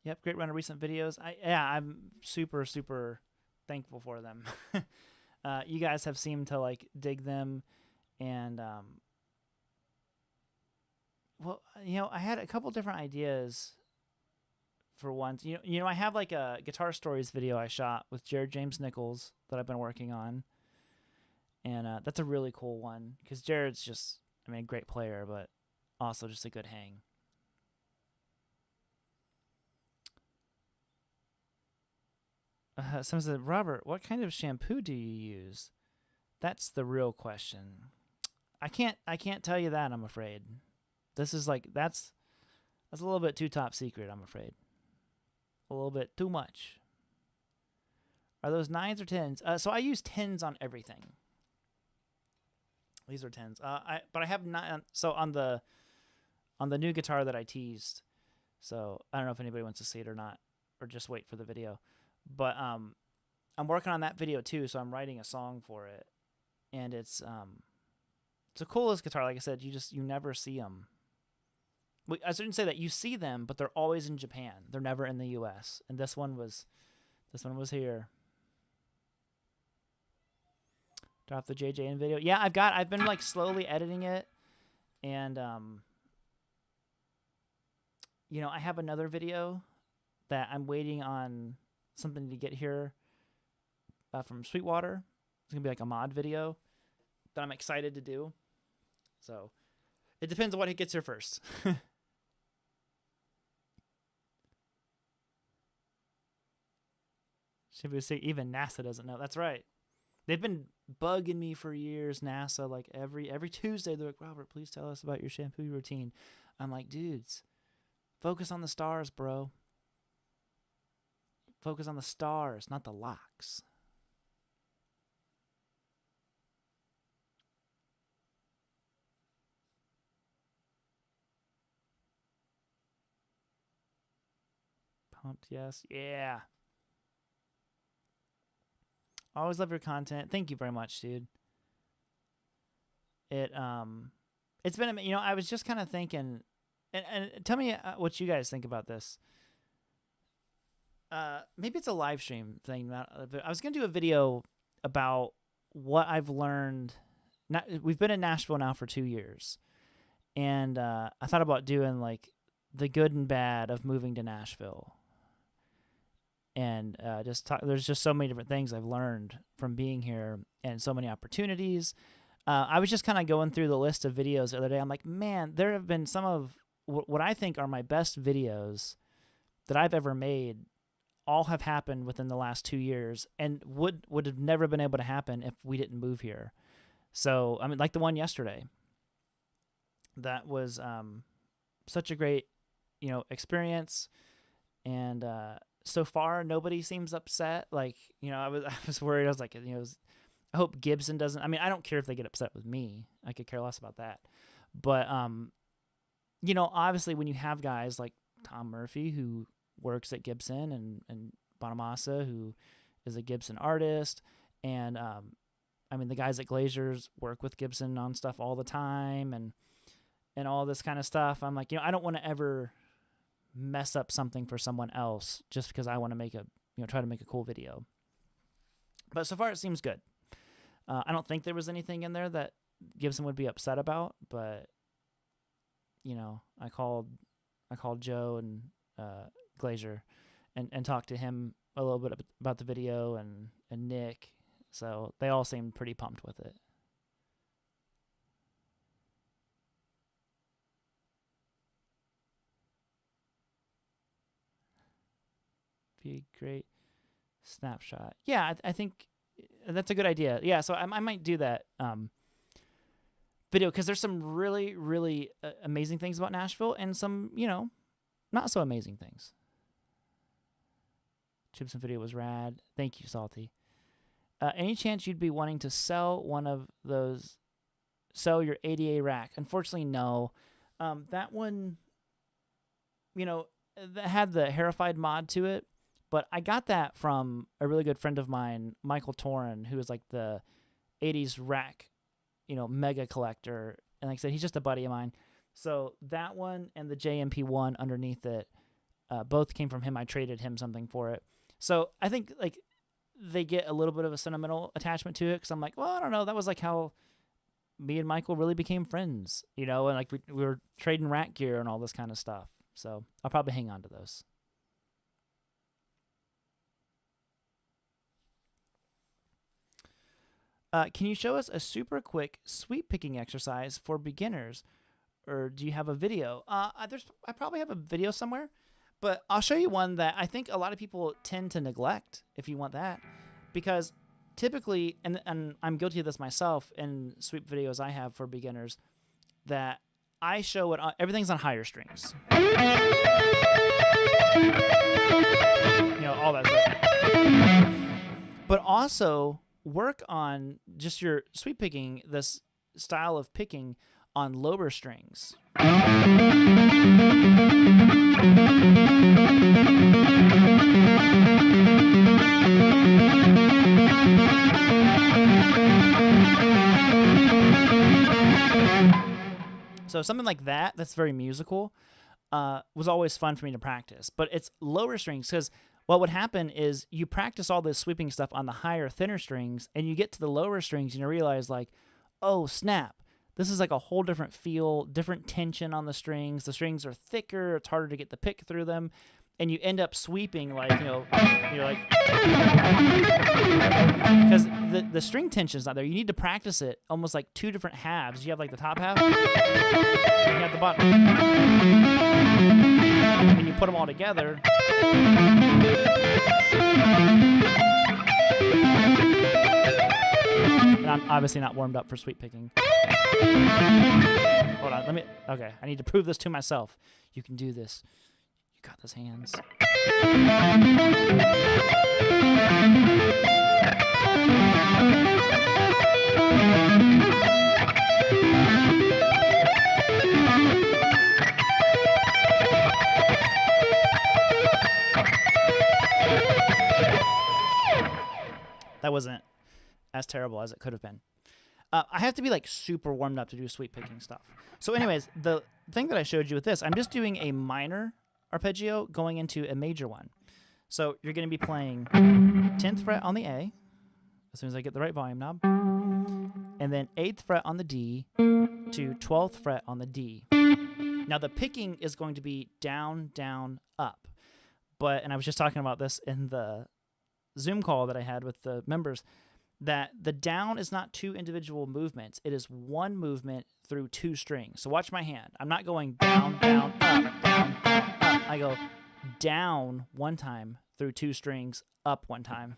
A: Yep, great run of recent videos. I'm super, super thankful for them. You guys have seemed to like dig them, and well, you know, I had a couple different ideas for once. You know, I have like a Guitar Stories video I shot with Jared James Nichols that I've been working on, and that's a really cool one because Jared's just, I mean, a great player, but also just a good hang. Someone said, Robert, what kind of shampoo do you use? That's the real question. I can't tell you that, I'm afraid. This is like, that's a little bit too top secret, I'm afraid. A little bit too much. Are those 9s or 10s? So I use 10s on everything. These are 10s. But I have 9. So on the new guitar that I teased. So I don't know if anybody wants to see it or not, or just wait for the video. But I'm working on that video too, so I'm writing a song for it, and it's the coolest guitar. Like I said, you never see them. I shouldn't say that. You see them, but they're always in Japan. They're never in the U.S. And this one was here. Drop the JJN video. Yeah, I've been like slowly editing it, and you know, I have another video that I'm waiting on something to get here from Sweetwater. It's gonna be like a mod video that I'm excited to do. So it depends on what gets here first. Should we say even NASA doesn't know? That's right. They've been bugging me for years, NASA. Like every Tuesday, they're like, Robert, please tell us about your shampoo routine. I'm like, dudes, focus on the stars, bro. Focus on the stars, not the locks. Pumped, yes. Yeah. Always love your content. Thank you very much, dude. It's been, you know, I was just kind of thinking, and tell me what you guys think about this. Maybe it's a live stream thing. I was going to do a video about what I've learned. We've been in Nashville now for 2 years. And I thought about doing like the good and bad of moving to Nashville. And there's just so many different things I've learned from being here and so many opportunities. I was just kind of going through the list of videos the other day. I'm like, man, there have been some of what I think are my best videos that I've ever made all have happened within the last 2 years and would have never been able to happen if we didn't move here. So, I mean, like the one yesterday, that was such a great, you know, experience. And so far, nobody seems upset. Like, you know, I was worried. I was like, you know, I hope Gibson doesn't. I mean, I don't care if they get upset with me. I could care less about that. But, you know, obviously when you have guys like Tom Murphy, who works at Gibson, and Bonamassa, who is a Gibson artist, and, I mean, the guys at Glazers work with Gibson on stuff all the time, and all this kind of stuff. I'm like, you know, I don't want to ever mess up something for someone else just because I want to try to make a cool video. But so far it seems good. I don't think there was anything in there that Gibson would be upset about, but you know, I called Joe and Glazier and talked to him a little bit about the video, and Nick, so they all seemed pretty pumped with it. Be a great snapshot. Yeah, I think that's a good idea. Yeah, so I might do that video, because there's some really, really amazing things about Nashville and some, you know, not so amazing things. Chipson video was rad. Thank you, Salty. Any chance you'd be wanting to sell your ADA rack? Unfortunately, no. That one, you know, that had the Hairified mod to it. But I got that from a really good friend of mine, Michael Torin, who is like the 80s rack, you know, mega collector. And like I said, he's just a buddy of mine. So that one and the JMP1 underneath it, both came from him. I traded him something for it. So I think like they get a little bit of a sentimental attachment to it, because I'm like, well, I don't know. That was like how me and Michael really became friends, you know, and like we were trading rack gear and all this kind of stuff. So I'll probably hang on to those. Can you show us a super quick sweep picking exercise for beginners, or do you have a video? I probably have a video somewhere, but I'll show you one that I think a lot of people tend to neglect, if you want that, because typically, and I'm guilty of this myself in sweep videos I have for beginners, that I show it everything's on higher strings. You know, all that stuff. But also work on just your sweep picking, this style of picking on lower strings. So something like that, that's very musical. was always fun for me to practice. But it's lower strings because what would happen is you practice all this sweeping stuff on the higher, thinner strings, and you get to the lower strings and you realize like, oh, snap. This is like a whole different feel, different tension on the strings. The strings are thicker. It's harder to get the pick through them. And you end up sweeping like, you're like, because the string tension's not there. You need to practice it almost like two different halves. You have like the top half, and you have the bottom. And you put them all together. And I'm obviously not warmed up for sweep picking. Hold on, okay, I need to prove this to myself. You can do this. You got those hands. That wasn't as terrible as it could have been. I have to be like super warmed up to do sweep picking stuff. So anyways, the thing that I showed you with this, I'm just doing a minor arpeggio going into a major one. So you're going to be playing 10th fret on the A, as soon as I get the right volume knob, and then 8th fret on the D to 12th fret on the D. Now the picking is going to be down, down, up. And I was just talking about this in the Zoom call that I had with the members, that the down is not two individual movements. It is one movement through two strings. So watch my hand. I'm not going down, down, up, down, down, up. I go down one time through two strings, up one time.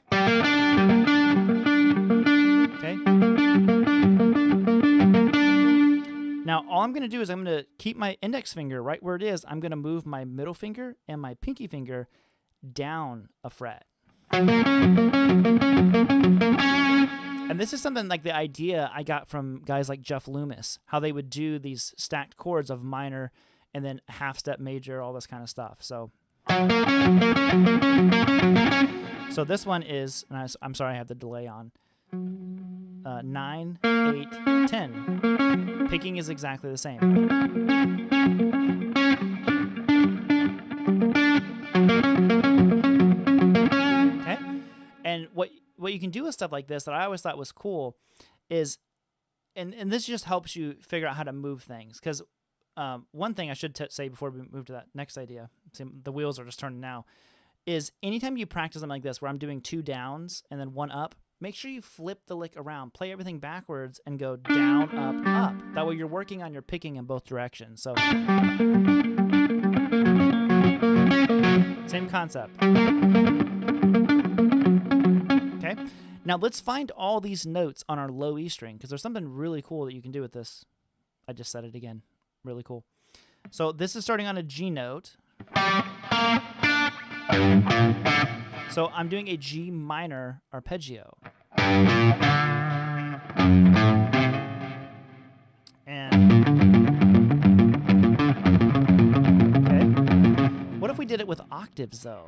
A: Okay? Now, all I'm going to do is I'm going to keep my index finger right where it is. I'm going to move my middle finger and my pinky finger down a fret. And this is something like the idea I got from guys like Jeff Loomis, how they would do these stacked chords of minor and then half step major, all this kind of stuff. So this one is, and I'm sorry I have the delay on, 9, 8, 10. Picking is exactly the same. Okay? And what you can do with stuff like this that I always thought was cool is, and this just helps you figure out how to move things. Because one thing I should say before we move to that next idea, see, the wheels are just turning now, is anytime you practice something like this where I'm doing two downs and then one up, make sure you flip the lick around, play everything backwards, and go down, up, up. That way you're working on your picking in both directions. So, same concept. Okay? Now let's find all these notes on our low E string, because there's something really cool that you can do with this. I just said it again. Really cool. So this is starting on a G note. So I'm doing a G minor arpeggio. And okay. What if we did it with octaves though?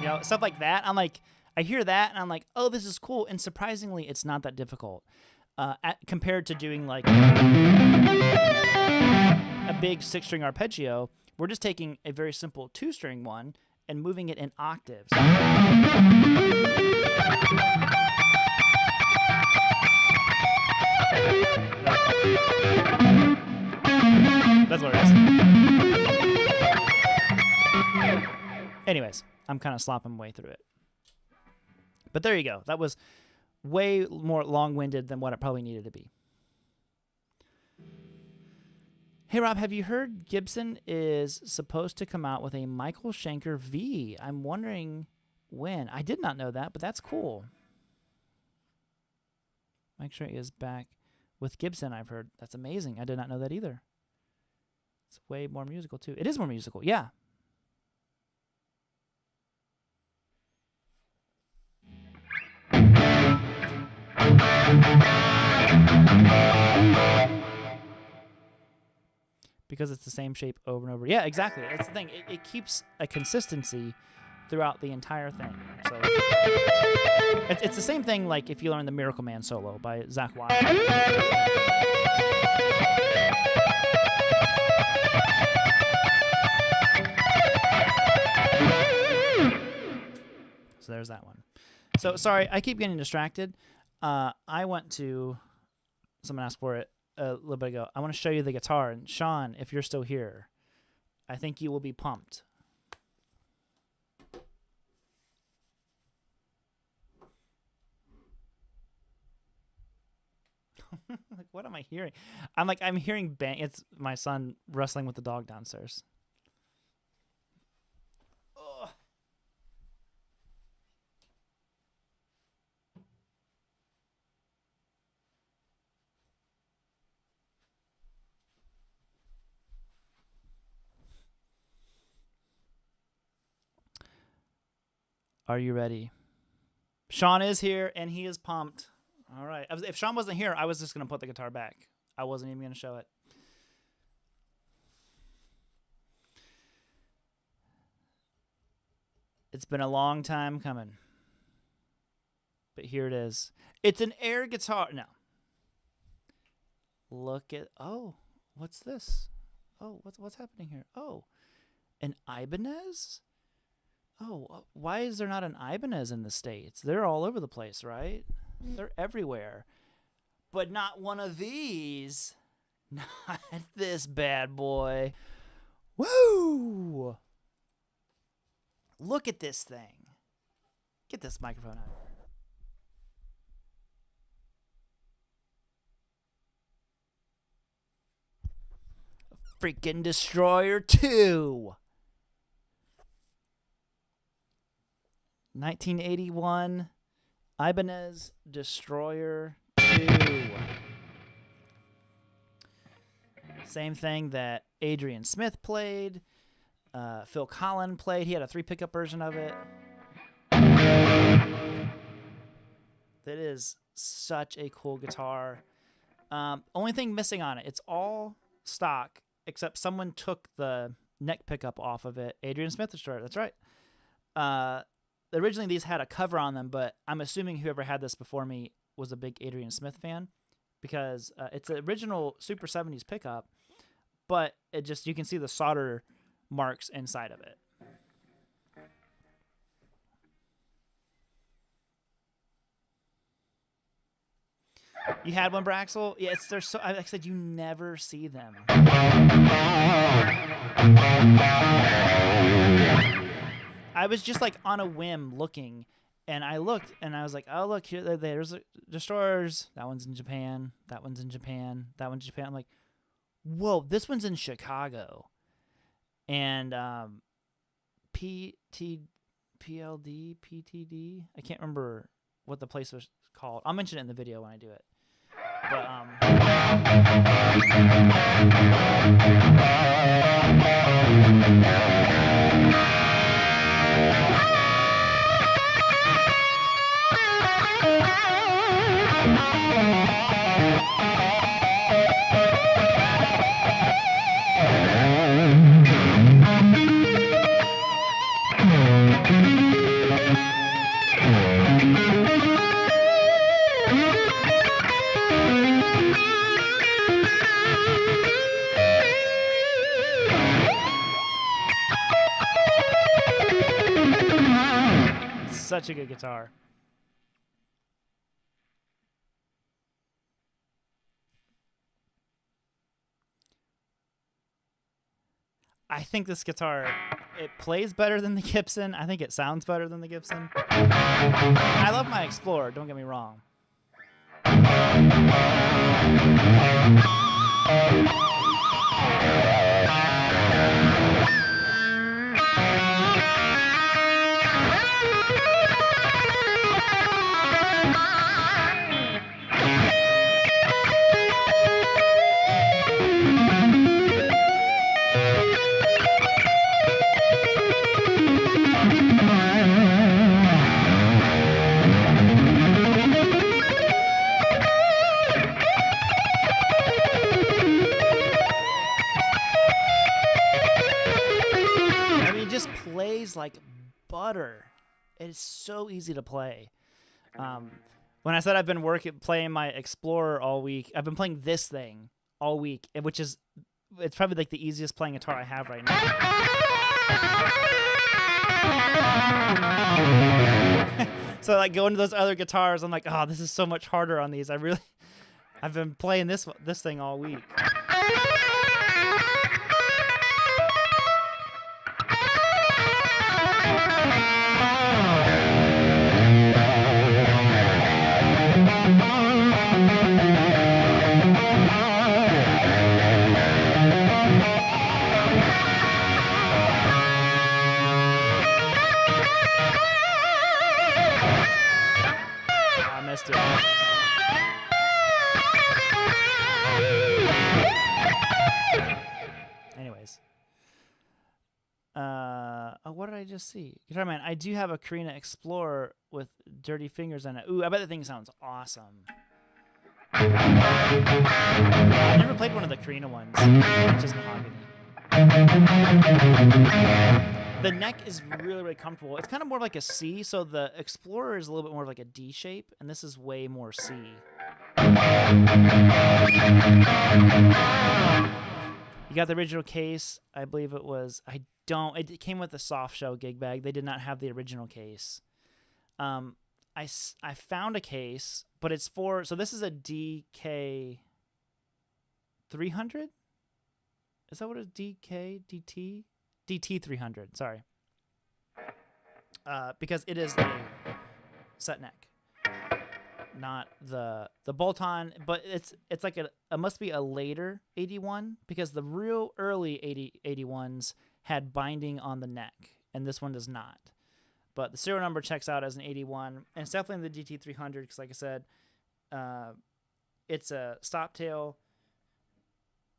A: You know, stuff like that. I'm like, I hear that and I'm like, oh, this is cool. And surprisingly, it's not that difficult compared to doing like a big 6-string arpeggio. We're just taking a very simple 2-string one and moving it in octaves. That's what it is. Anyways, I'm kind of slopping my way through it. But there you go. That was way more long-winded than what it probably needed to be. Hey, Rob, have you heard Gibson is supposed to come out with a Michael Schenker V? I'm wondering when. I did not know that, but that's cool. Mike Schenker is back with Gibson, I've heard. That's amazing. I did not know that either. It's way more musical, too. It is more musical, yeah. Because it's the same shape over and over. Yeah, exactly. That's the thing. It keeps a consistency throughout the entire thing. So it's the same thing like if you learn the Miracle Man solo by Zakk Wylde. So there's that one. So sorry, I keep getting distracted. I went to, someone asked for it a little bit ago. I want to show you the guitar. And Sean, if you're still here, I think you will be pumped. Like, what am I hearing? I'm hearing bang. It's my son wrestling with the dog downstairs. Ugh. Are you ready? Sean is here, and he is pumped. All right. If Sean wasn't here, I was just going to put the guitar back. I wasn't even going to show it. It's been a long time coming. But here it is. It's an air guitar. No. Look at... Oh, what's this? Oh, what's happening here? Oh, an Ibanez? Oh, why is there not an Ibanez in the States? They're all over the place, right? They're everywhere. But not one of these. Not this bad boy. Woo! Look at this thing. Get this microphone out. Freaking Destroyer 2. 1981 Ibanez Destroyer 2. Same thing that Adrian Smith played. Phil Collen played. He had a 3-pickup version of it. That is such a cool guitar. Only thing missing on it, it's all stock, except someone took the neck pickup off of it. Adrian Smith Destroyer, that's right. Originally, these had a cover on them, but I'm assuming whoever had this before me was a big Adrian Smith fan, because it's the original Super 70s pickup, but it just, you can see the solder marks inside of it. You had one, Braxel? Yeah, they're so. Like I said, you never see them. I was just like on a whim looking, and I looked, and I was like, oh, look, here, there's Destroyers. That one's in Japan. That one's in Japan. That one's in Japan. I'm like, whoa, this one's in Chicago. And PTD, I can't remember what the place was called. I'll mention it in the video when I do it. But such a good guitar. I think this guitar, it plays better than the Gibson. I think it sounds better than the Gibson. I love my Explorer, don't get me wrong. Like butter. It is so easy to play. When I said I've been playing my Explorer all week, I've been playing this thing all week, it's probably like the easiest playing guitar I have right now. So like going to those other guitars, I'm like, oh, this is so much harder on these. I've been playing this thing all week. Anyways, what did I just see? Guitar Man, I do have a Carina Explorer with dirty fingers in it. Ooh, I bet the thing sounds awesome. I've never played one of the Carina ones, which is mahogany. The neck is really, really comfortable. It's kind of more like a C, so the Explorer is a little bit more like a D shape, and this is way more C. You got the original case. I believe it was. It came with a soft shell gig bag. They did not have the original case. I found a case, but it's for. So this is a DK 300. Is that what it is? DT 300. Sorry. Because it is a set neck, not the bolt-on, but it's like it must be a later 81 because the real early 81s had binding on the neck, and this one does not. But the serial number checks out as an 81, and it's definitely the DT 300 because, like I said, it's a stop tail,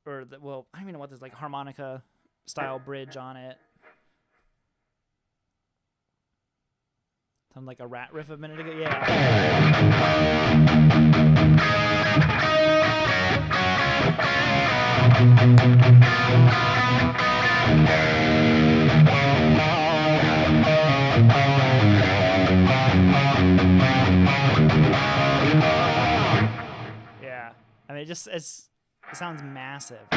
A: I don't even know what this is, like harmonica style bridge on it. Sounded like a rat riff a minute ago. Yeah. Yeah. I mean, it sounds massive.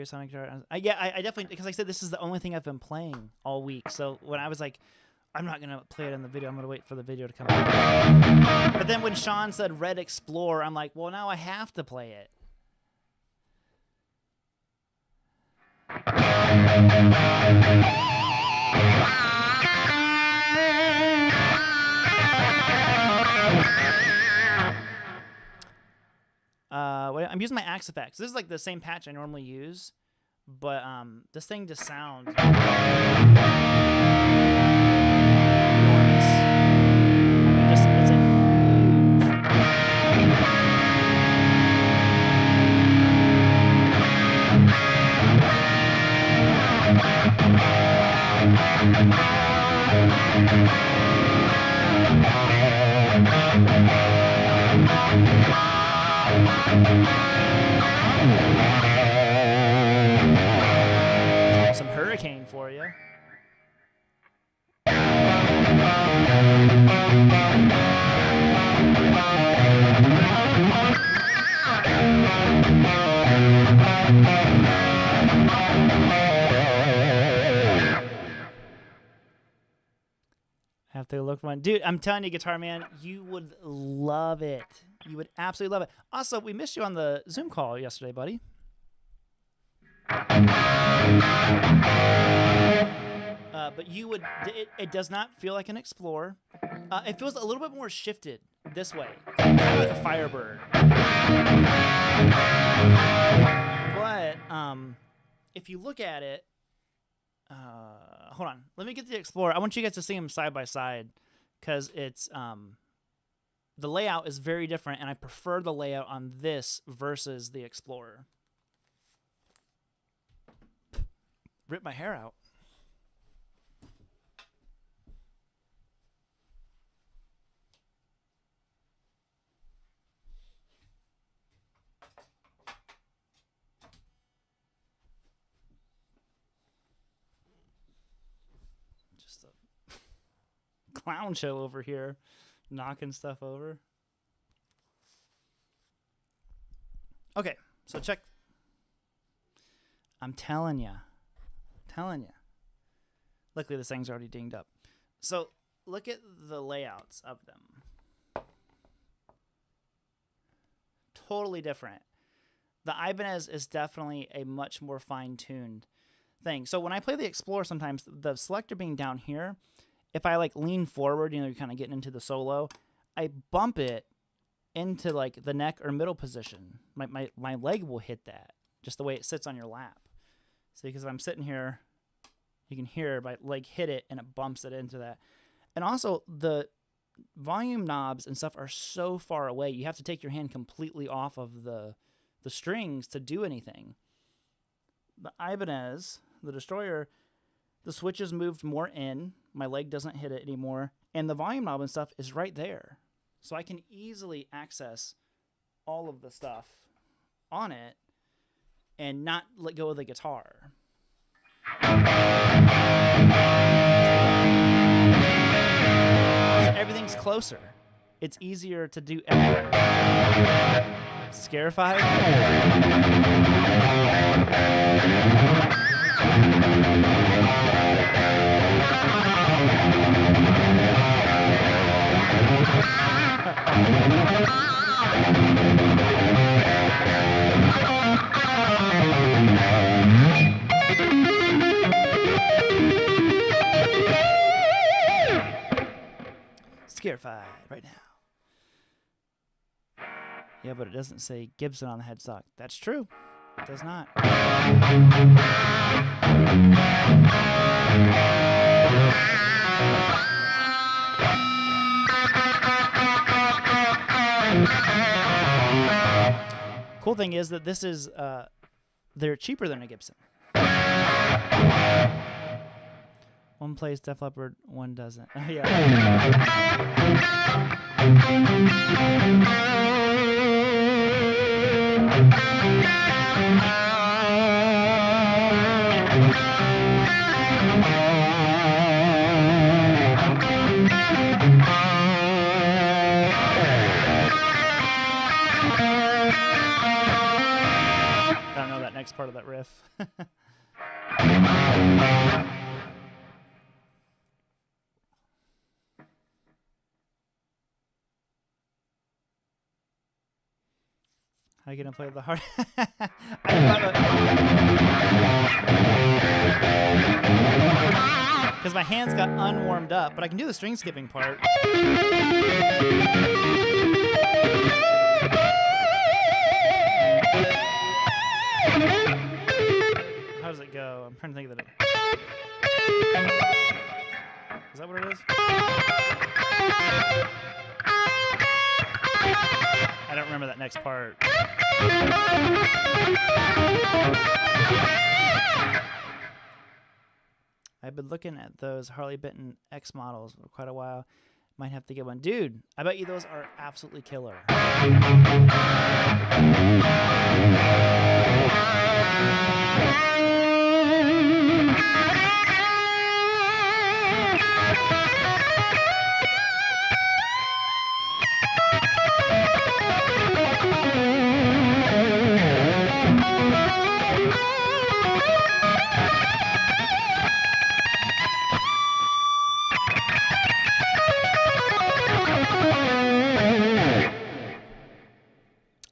A: Sonic guitar. I definitely, because like I said, this is the only thing I've been playing all week. So when I was like, I'm not gonna play it in the video, I'm gonna wait for the video to come out. But then when Sean said Red Explorer, I'm like, well, now I have to play it. I'm using my Axe Effects. This is like the same patch I normally use, but this thing just sounds enormous. It's a some Hurricane for you. Have to look one. Dude, I'm telling you, Guitar Man, you would love it. You would absolutely love it. Also, we missed you on the Zoom call yesterday, buddy. But you would, it does not feel like an Explorer. It feels a little bit more shifted this way, kind of like a Firebird. But if you look at it, hold on. Let me get the Explorer. I want you guys to see them side by side because it's the layout is very different, and I prefer the layout on this versus the Explorer. Rip my hair out. Just a clown show over here, knocking stuff over. Okay, so check. I'm telling you. Luckily, this thing's already dinged up. So look at the layouts of them. Totally different. The Ibanez is definitely a much more fine-tuned thing. So when I play the Explorer, sometimes the selector being down here, if I like lean forward, you know, you're kind of getting into the solo, I bump it into like the neck or middle position. My leg will hit that, just the way it sits on your lap. See, because if I'm sitting here, you can hear my leg hit it and it bumps it into that. And also the volume knobs and stuff are so far away. You have to take your hand completely off of the strings to do anything. The Ibanez, the Destroyer, the switch is moved more in. My leg doesn't hit it anymore. And the volume knob and stuff is right there. So I can easily access all of the stuff on it and not let go of the guitar. Everything's closer. It's easier to do everything. Scarified? Scarified right now. Yeah, but it doesn't say Gibson on the headstock. That's true. It does not. Cool thing is that this is, they're cheaper than a Gibson. One plays Def Leppard, one doesn't. Oh, yeah. I don't know that next part of that riff. How are you going to play the hard? Because my hands got unwarmed up, but I can do the string skipping part. How does it go? I'm trying to think of it. Is that what it is? I don't remember that next part. I've been looking at those Harley Benton X models for quite a while. Might have to get one. Dude, I bet you those are absolutely killer.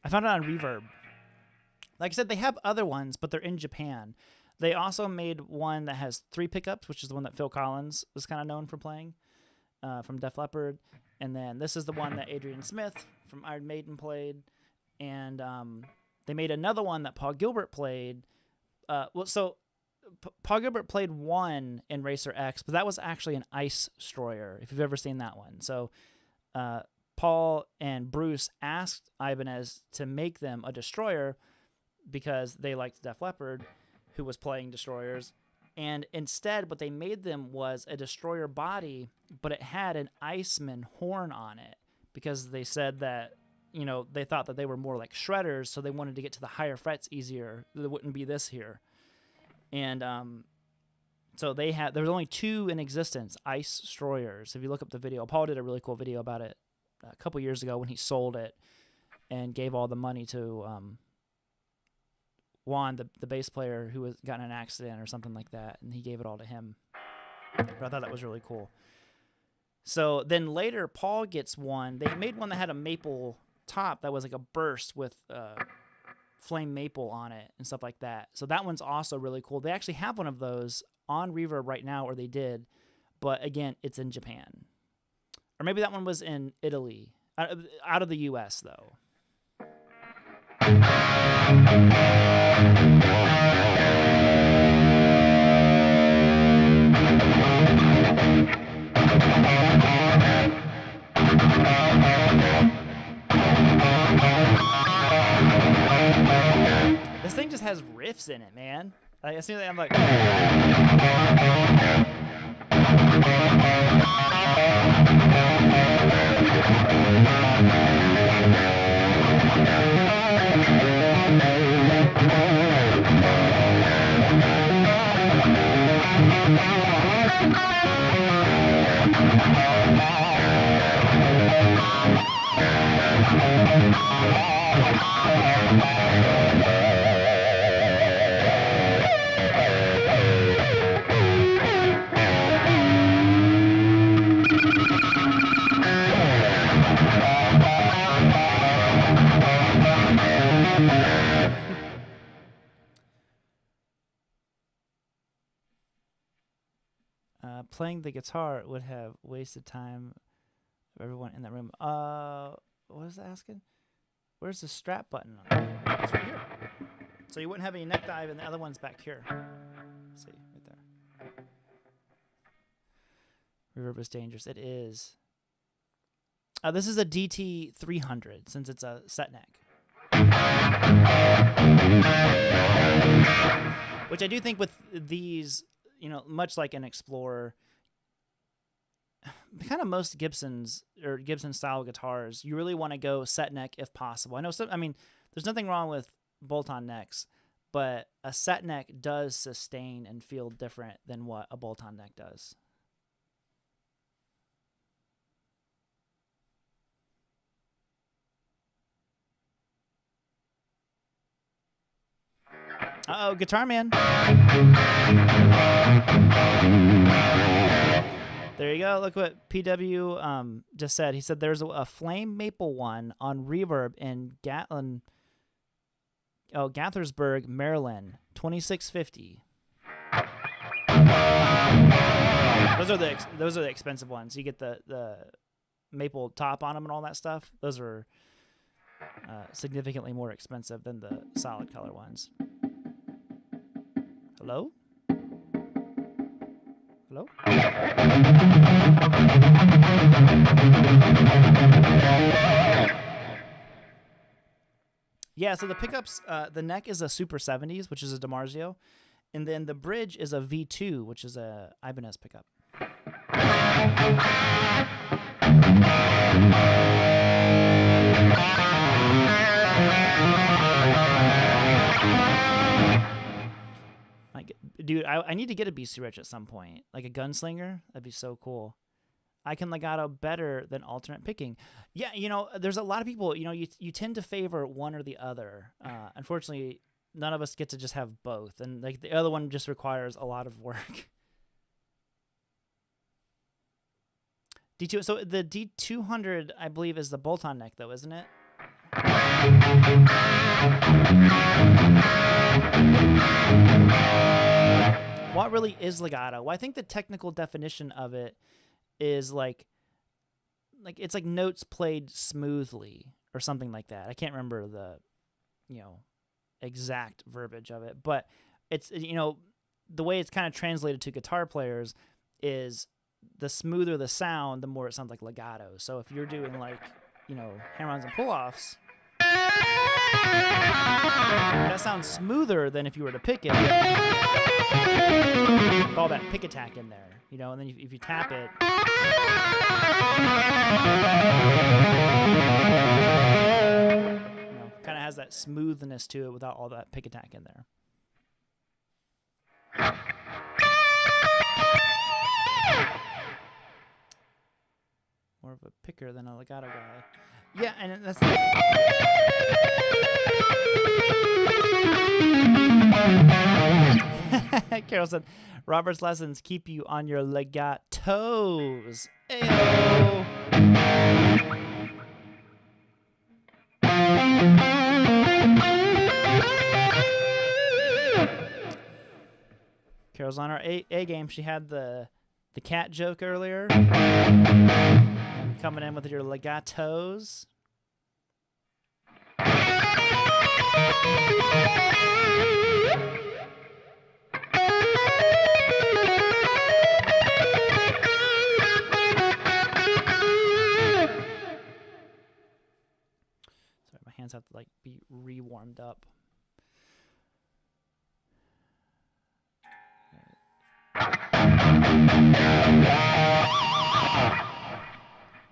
A: I found it on Reverb. Like I said, they have other ones, but they're in Japan. They also made one that has 3 pickups, which is the one that Phil Collins was kind of known for playing, from Def Leppard. And then this is the one that Adrian Smith from Iron Maiden played. And they made another one that Paul Gilbert played. So Paul Gilbert played one in Racer X, but that was actually an ice destroyer, if you've ever seen that one. So Paul and Bruce asked Ibanez to make them a destroyer because they liked Def Leppard, who was playing destroyers. And instead, what they made them was a destroyer body, but it had an Iceman horn on it because they said that, you know, they thought that they were more like shredders, so they wanted to get to the higher frets easier. There wouldn't be this here. And so there was only 2 in existence, ice destroyers. If you look up the video, Paul did a really cool video about it a couple years ago when he sold it and gave all the money to Juan, the bass player who was got in an accident or something like that, and he gave it all to him. But I thought that was really cool. So then later, Paul gets one. They made one that had a maple top that was like a burst with flame maple on it and stuff like that. So that one's also really cool. They actually have one of those on Reverb right now, or they did, but again, it's in Japan. Or maybe that one was in Italy, out of the U.S., though. This thing just has riffs in it, man. Like, as soon as I'm like... Playing the guitar would have wasted time of everyone in that room. What was that asking? Where's the strap button? It's right here. So you wouldn't have any neck dive, and the other one's back here. Let's see, right there. Reverb is dangerous. It is. This is a DT 300 since it's a set neck. Which I do think with these, you know, much like an Explorer, kind of most Gibsons or Gibson style guitars, you really want to go set neck if possible. I know I mean, there's nothing wrong with bolt-on necks, but a set neck does sustain and feel different than what a bolt-on neck does. Uh-oh, Guitar Man. There you go. Look what PW just said. He said there's a flame maple one on Reverb in Gaithersburg, Maryland, $26.50. Those are the expensive ones. You get the maple top on them and all that stuff. Those are significantly more expensive than the solid color ones. Hello? Hello? Yeah, so the pickups, the neck is a Super 70s, which is a DiMarzio, and then the bridge is a V2, which is a Ibanez pickup. Dude, I need to get a BC Rich at some point, like a gunslinger. That'd be so cool. I can legato better than alternate picking. Yeah, you know, there's a lot of people, you know, you tend to favor one or the other. Unfortunately, none of us get to just have both, and like the other one just requires a lot of work. D2, so the D200, I believe, is the bolt-on neck, though, isn't it? What really is legato? Well, I think the technical definition of it is like it's like notes played smoothly or something like that. I can't remember the, you know, exact verbiage of it, but it's, you know, the way it's kind of translated to guitar players is the smoother the sound, the more it sounds like legato. So if you're doing like, hammer-ons and pull-offs, that sounds smoother than if you were to pick it with all that pick attack in there, and then if you tap it, kind of has that smoothness to it without all that pick attack in there. More of a picker than a legato guy. Yeah, and that's... Carol said, Robert's lessons keep you on your legatos. Ayo! Carol's on our A game. She had the cat joke earlier. And coming in with your legatos. Sorry, my hands have to be re-warmed up.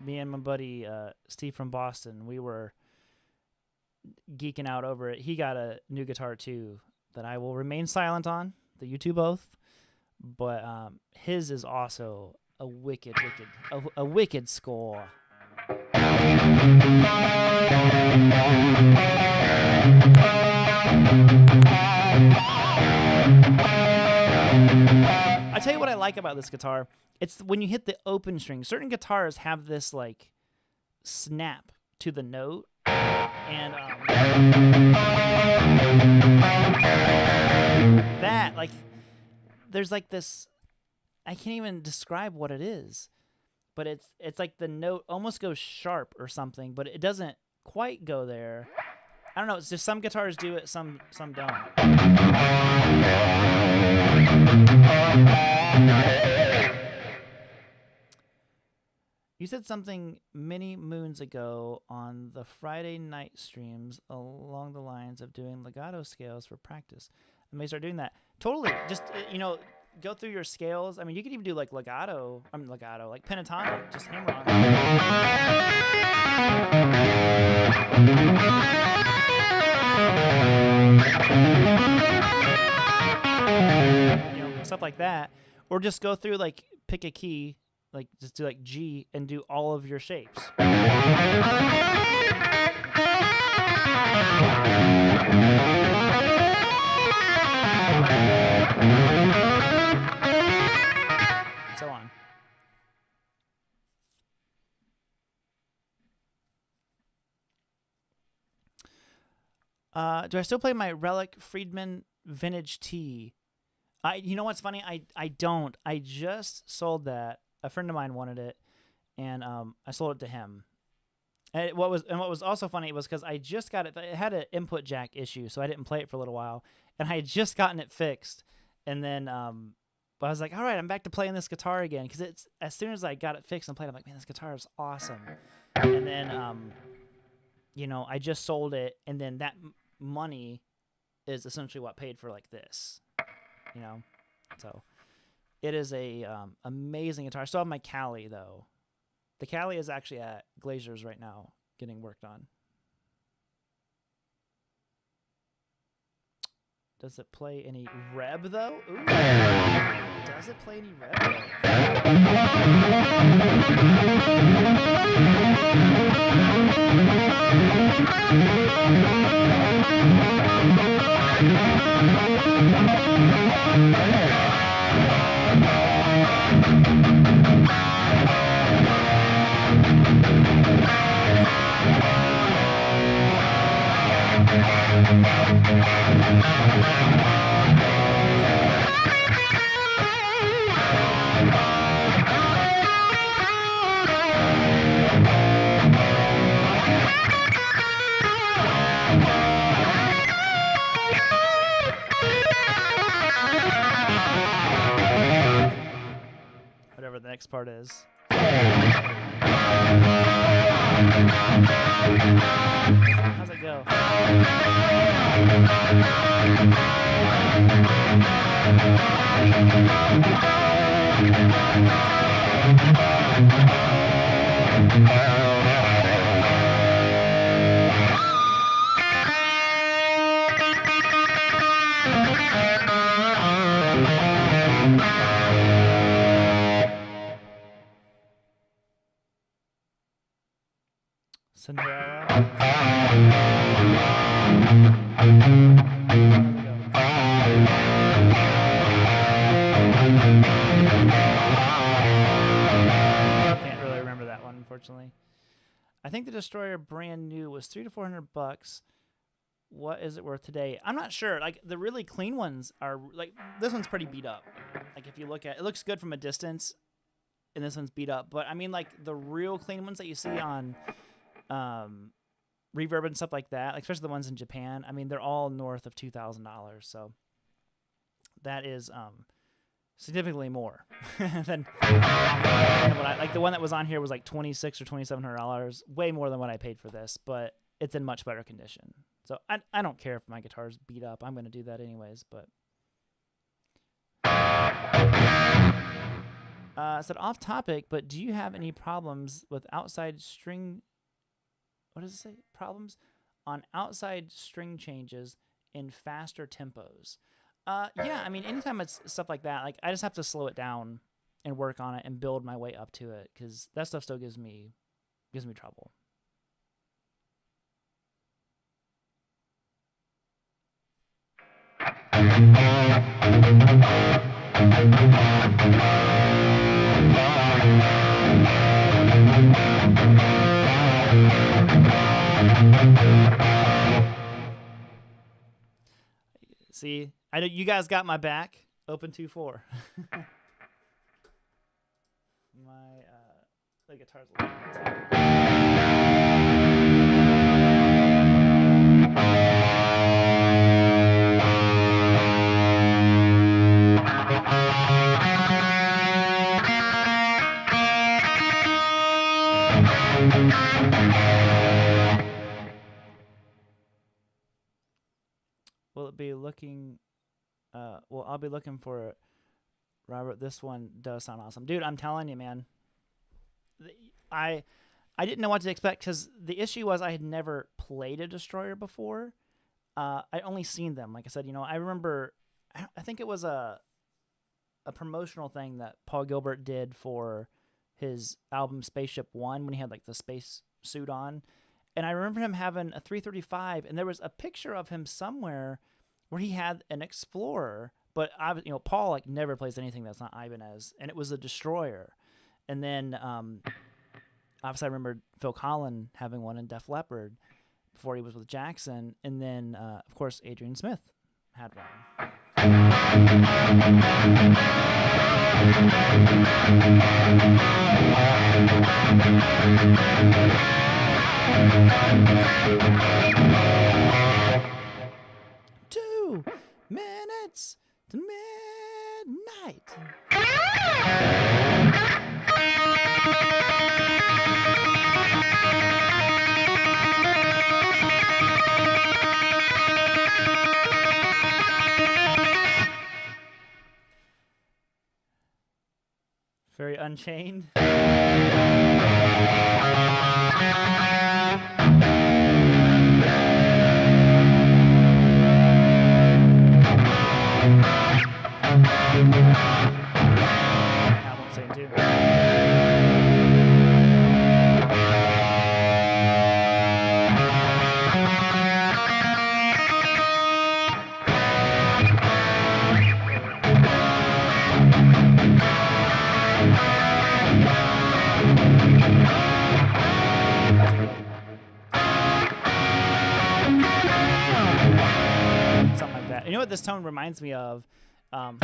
A: Me and my buddy Steve from Boston, we were geeking out over it. He got a new guitar too that I will remain silent on, that you two both, but his is also a wicked score. I tell you what I like about this guitar. It's when you hit the open string. Certain guitars have this snap to the note, and that there's this. I can't even describe what it is, but it's like the note almost goes sharp or something, but it doesn't quite go there. I don't know. It's just some guitars do it, some don't. You said something many moons ago on the Friday night streams along the lines of doing legato scales for practice. I may start doing that. Totally. Just, go through your scales. I mean, you could even do legato, like pentatonic, just hammer on. Stuff like that. Or just go through, pick a key, just do G and do all of your shapes. So on. Do I still play my Relic Friedman Vintage T? You know what's funny? I don't. I just sold that. A friend of mine wanted it, and I sold it to him. And what was also funny was because I just got it. It had an input jack issue, so I didn't play it for a little while, and I had just gotten it fixed. And then but I was like, all right, I'm back to playing this guitar again, because it's as soon as I got it fixed and played, I'm like, man, this guitar is awesome. And then I just sold it, and then that money is essentially what paid for this. So it is a amazing guitar. I still have my Cali though. The Cali is actually at Glazier's right now getting worked on. Does it play any Reb though? Ooh. Does it play any Reb though? next part is. How's it go? Cinderella. Can't really remember that one, unfortunately. I think the Destroyer brand new was $300 to $400. What is it worth today? I'm not sure. Like the really clean ones are like this one's pretty beat up. Like if you look at it, looks good from a distance, and this one's beat up. But I mean, like the real clean ones that you see on Reverb and stuff like that, like especially the ones in Japan. I mean, they're all north of $2,000. So that is significantly more than what like the one that was on here was like $2,600 or $2,700, way more than what I paid for this, but it's in much better condition. So I don't care if my guitar's beat up. I'm going to do that anyways. But I said off topic, but do you have any problems with outside string? What does it say? Problems on outside string changes in faster tempos. Yeah, I mean, anytime it's stuff like that, like I just have to slow it down and work on it and build my way up to it because that stuff still gives me trouble. See, I know you guys got my back. Open 2-4. The guitar's a little Will it be looking? Well, I'll be looking for it. Robert, this one does sound awesome, dude. I'm telling you, man. I didn't know what to expect because the issue was I had never played a Destroyer before. I'd only seen them. Like I said, I remember. I think it was a promotional thing that Paul Gilbert did for his album Spaceship One when he had like the space suit on. And I remember him having a 335, and there was a picture of him somewhere where he had an Explorer, but Paul like never plays anything that's not Ibanez, and it was a Destroyer. And then obviously I remember Phil Collin having one in Def Leppard before he was with Jackson, and then of course Adrian Smith had one. 2 minutes to midnight. Very Unchained. Something like that. You know what this tone reminds me of? How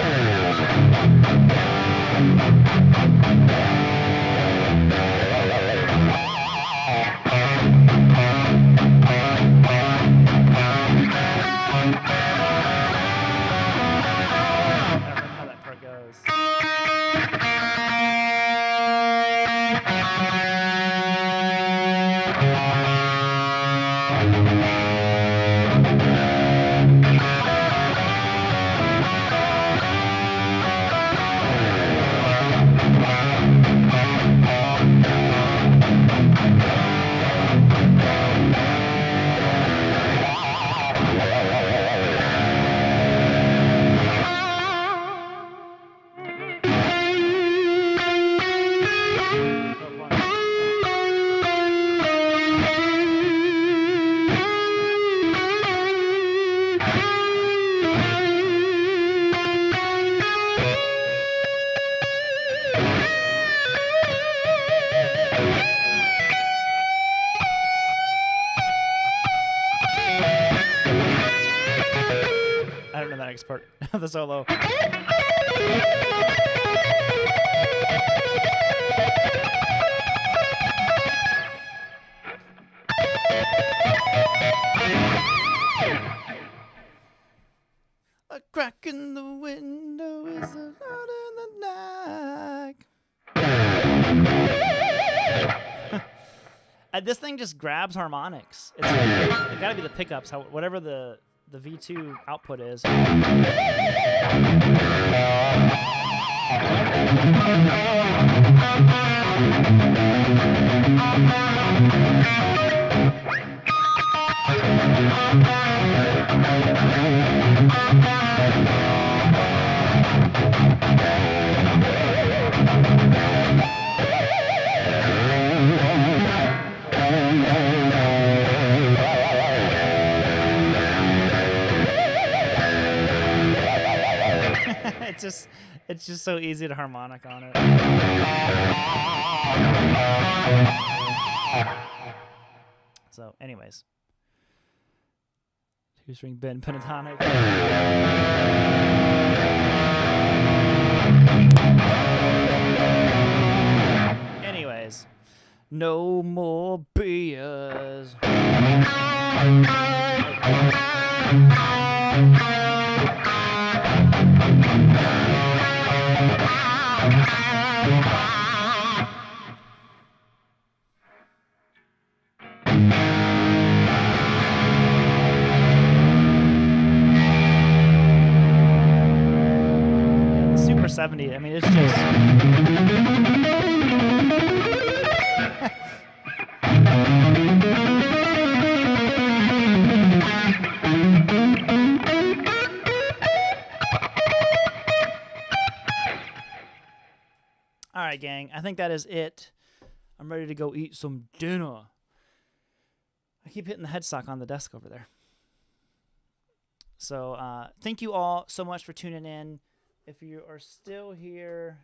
A: that part goes. next part of the solo. A crack in the window is a light in the night. This thing just grabs harmonics. It gotta be the pickups, whatever the V2 output is. It's just so easy to harmonic on it. So, anyways, 2-string bend pentatonic. Anyways, no more beers. Super 70. I mean, it's just. All right, gang. I think that is it. I'm ready to go eat some dinner. I keep hitting the headstock on the desk over there. So thank you all so much for tuning in. If you are still here,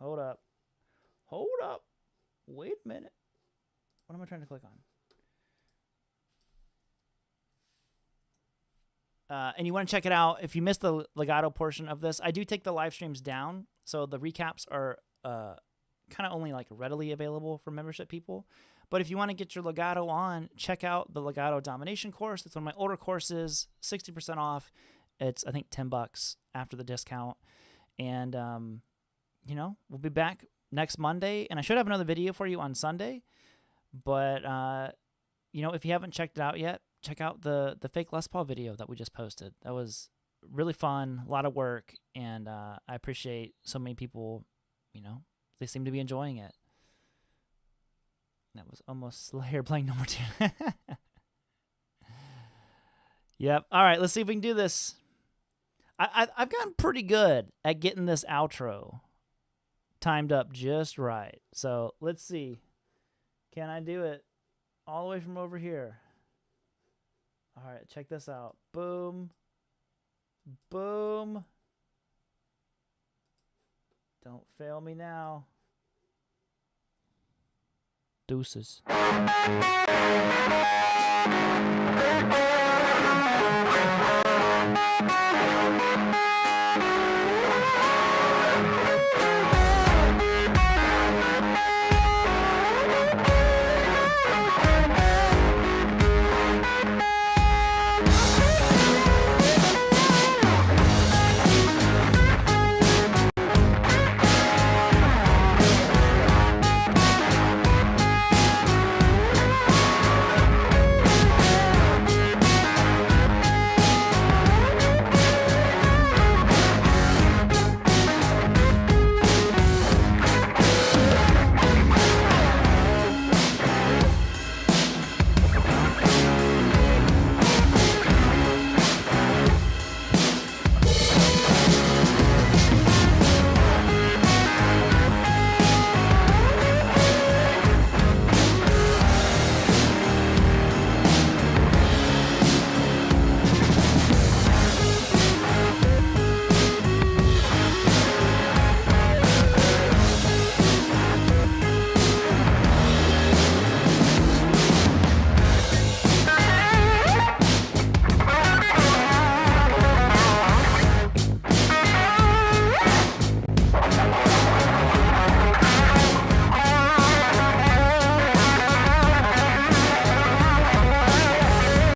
A: hold up. Wait a minute. What am I trying to click on? And you want to check it out. If you missed the Legato portion of this, I do take the live streams down. So the recaps are kind of only like readily available for membership people. But if you want to get your Legato on, check out the Legato Domination course. It's one of my older courses, 60% off. It's, I think, $10 after the discount. And, you know, we'll be back next Monday. And I should have another video for you on Sunday. But, you know, if you haven't checked it out yet, check out the fake Les Paul video that we just posted. That was really fun, a lot of work. And I appreciate so many people, you know, they seem to be enjoying it. That was almost Slayer playing number 2. Yep. All right, let's see if we can do this. I've gotten pretty good at getting this outro timed up just right. So let's see. Can I do it all the way from over here? All right, check this out. Boom. Boom. Don't fail me now. Deuces.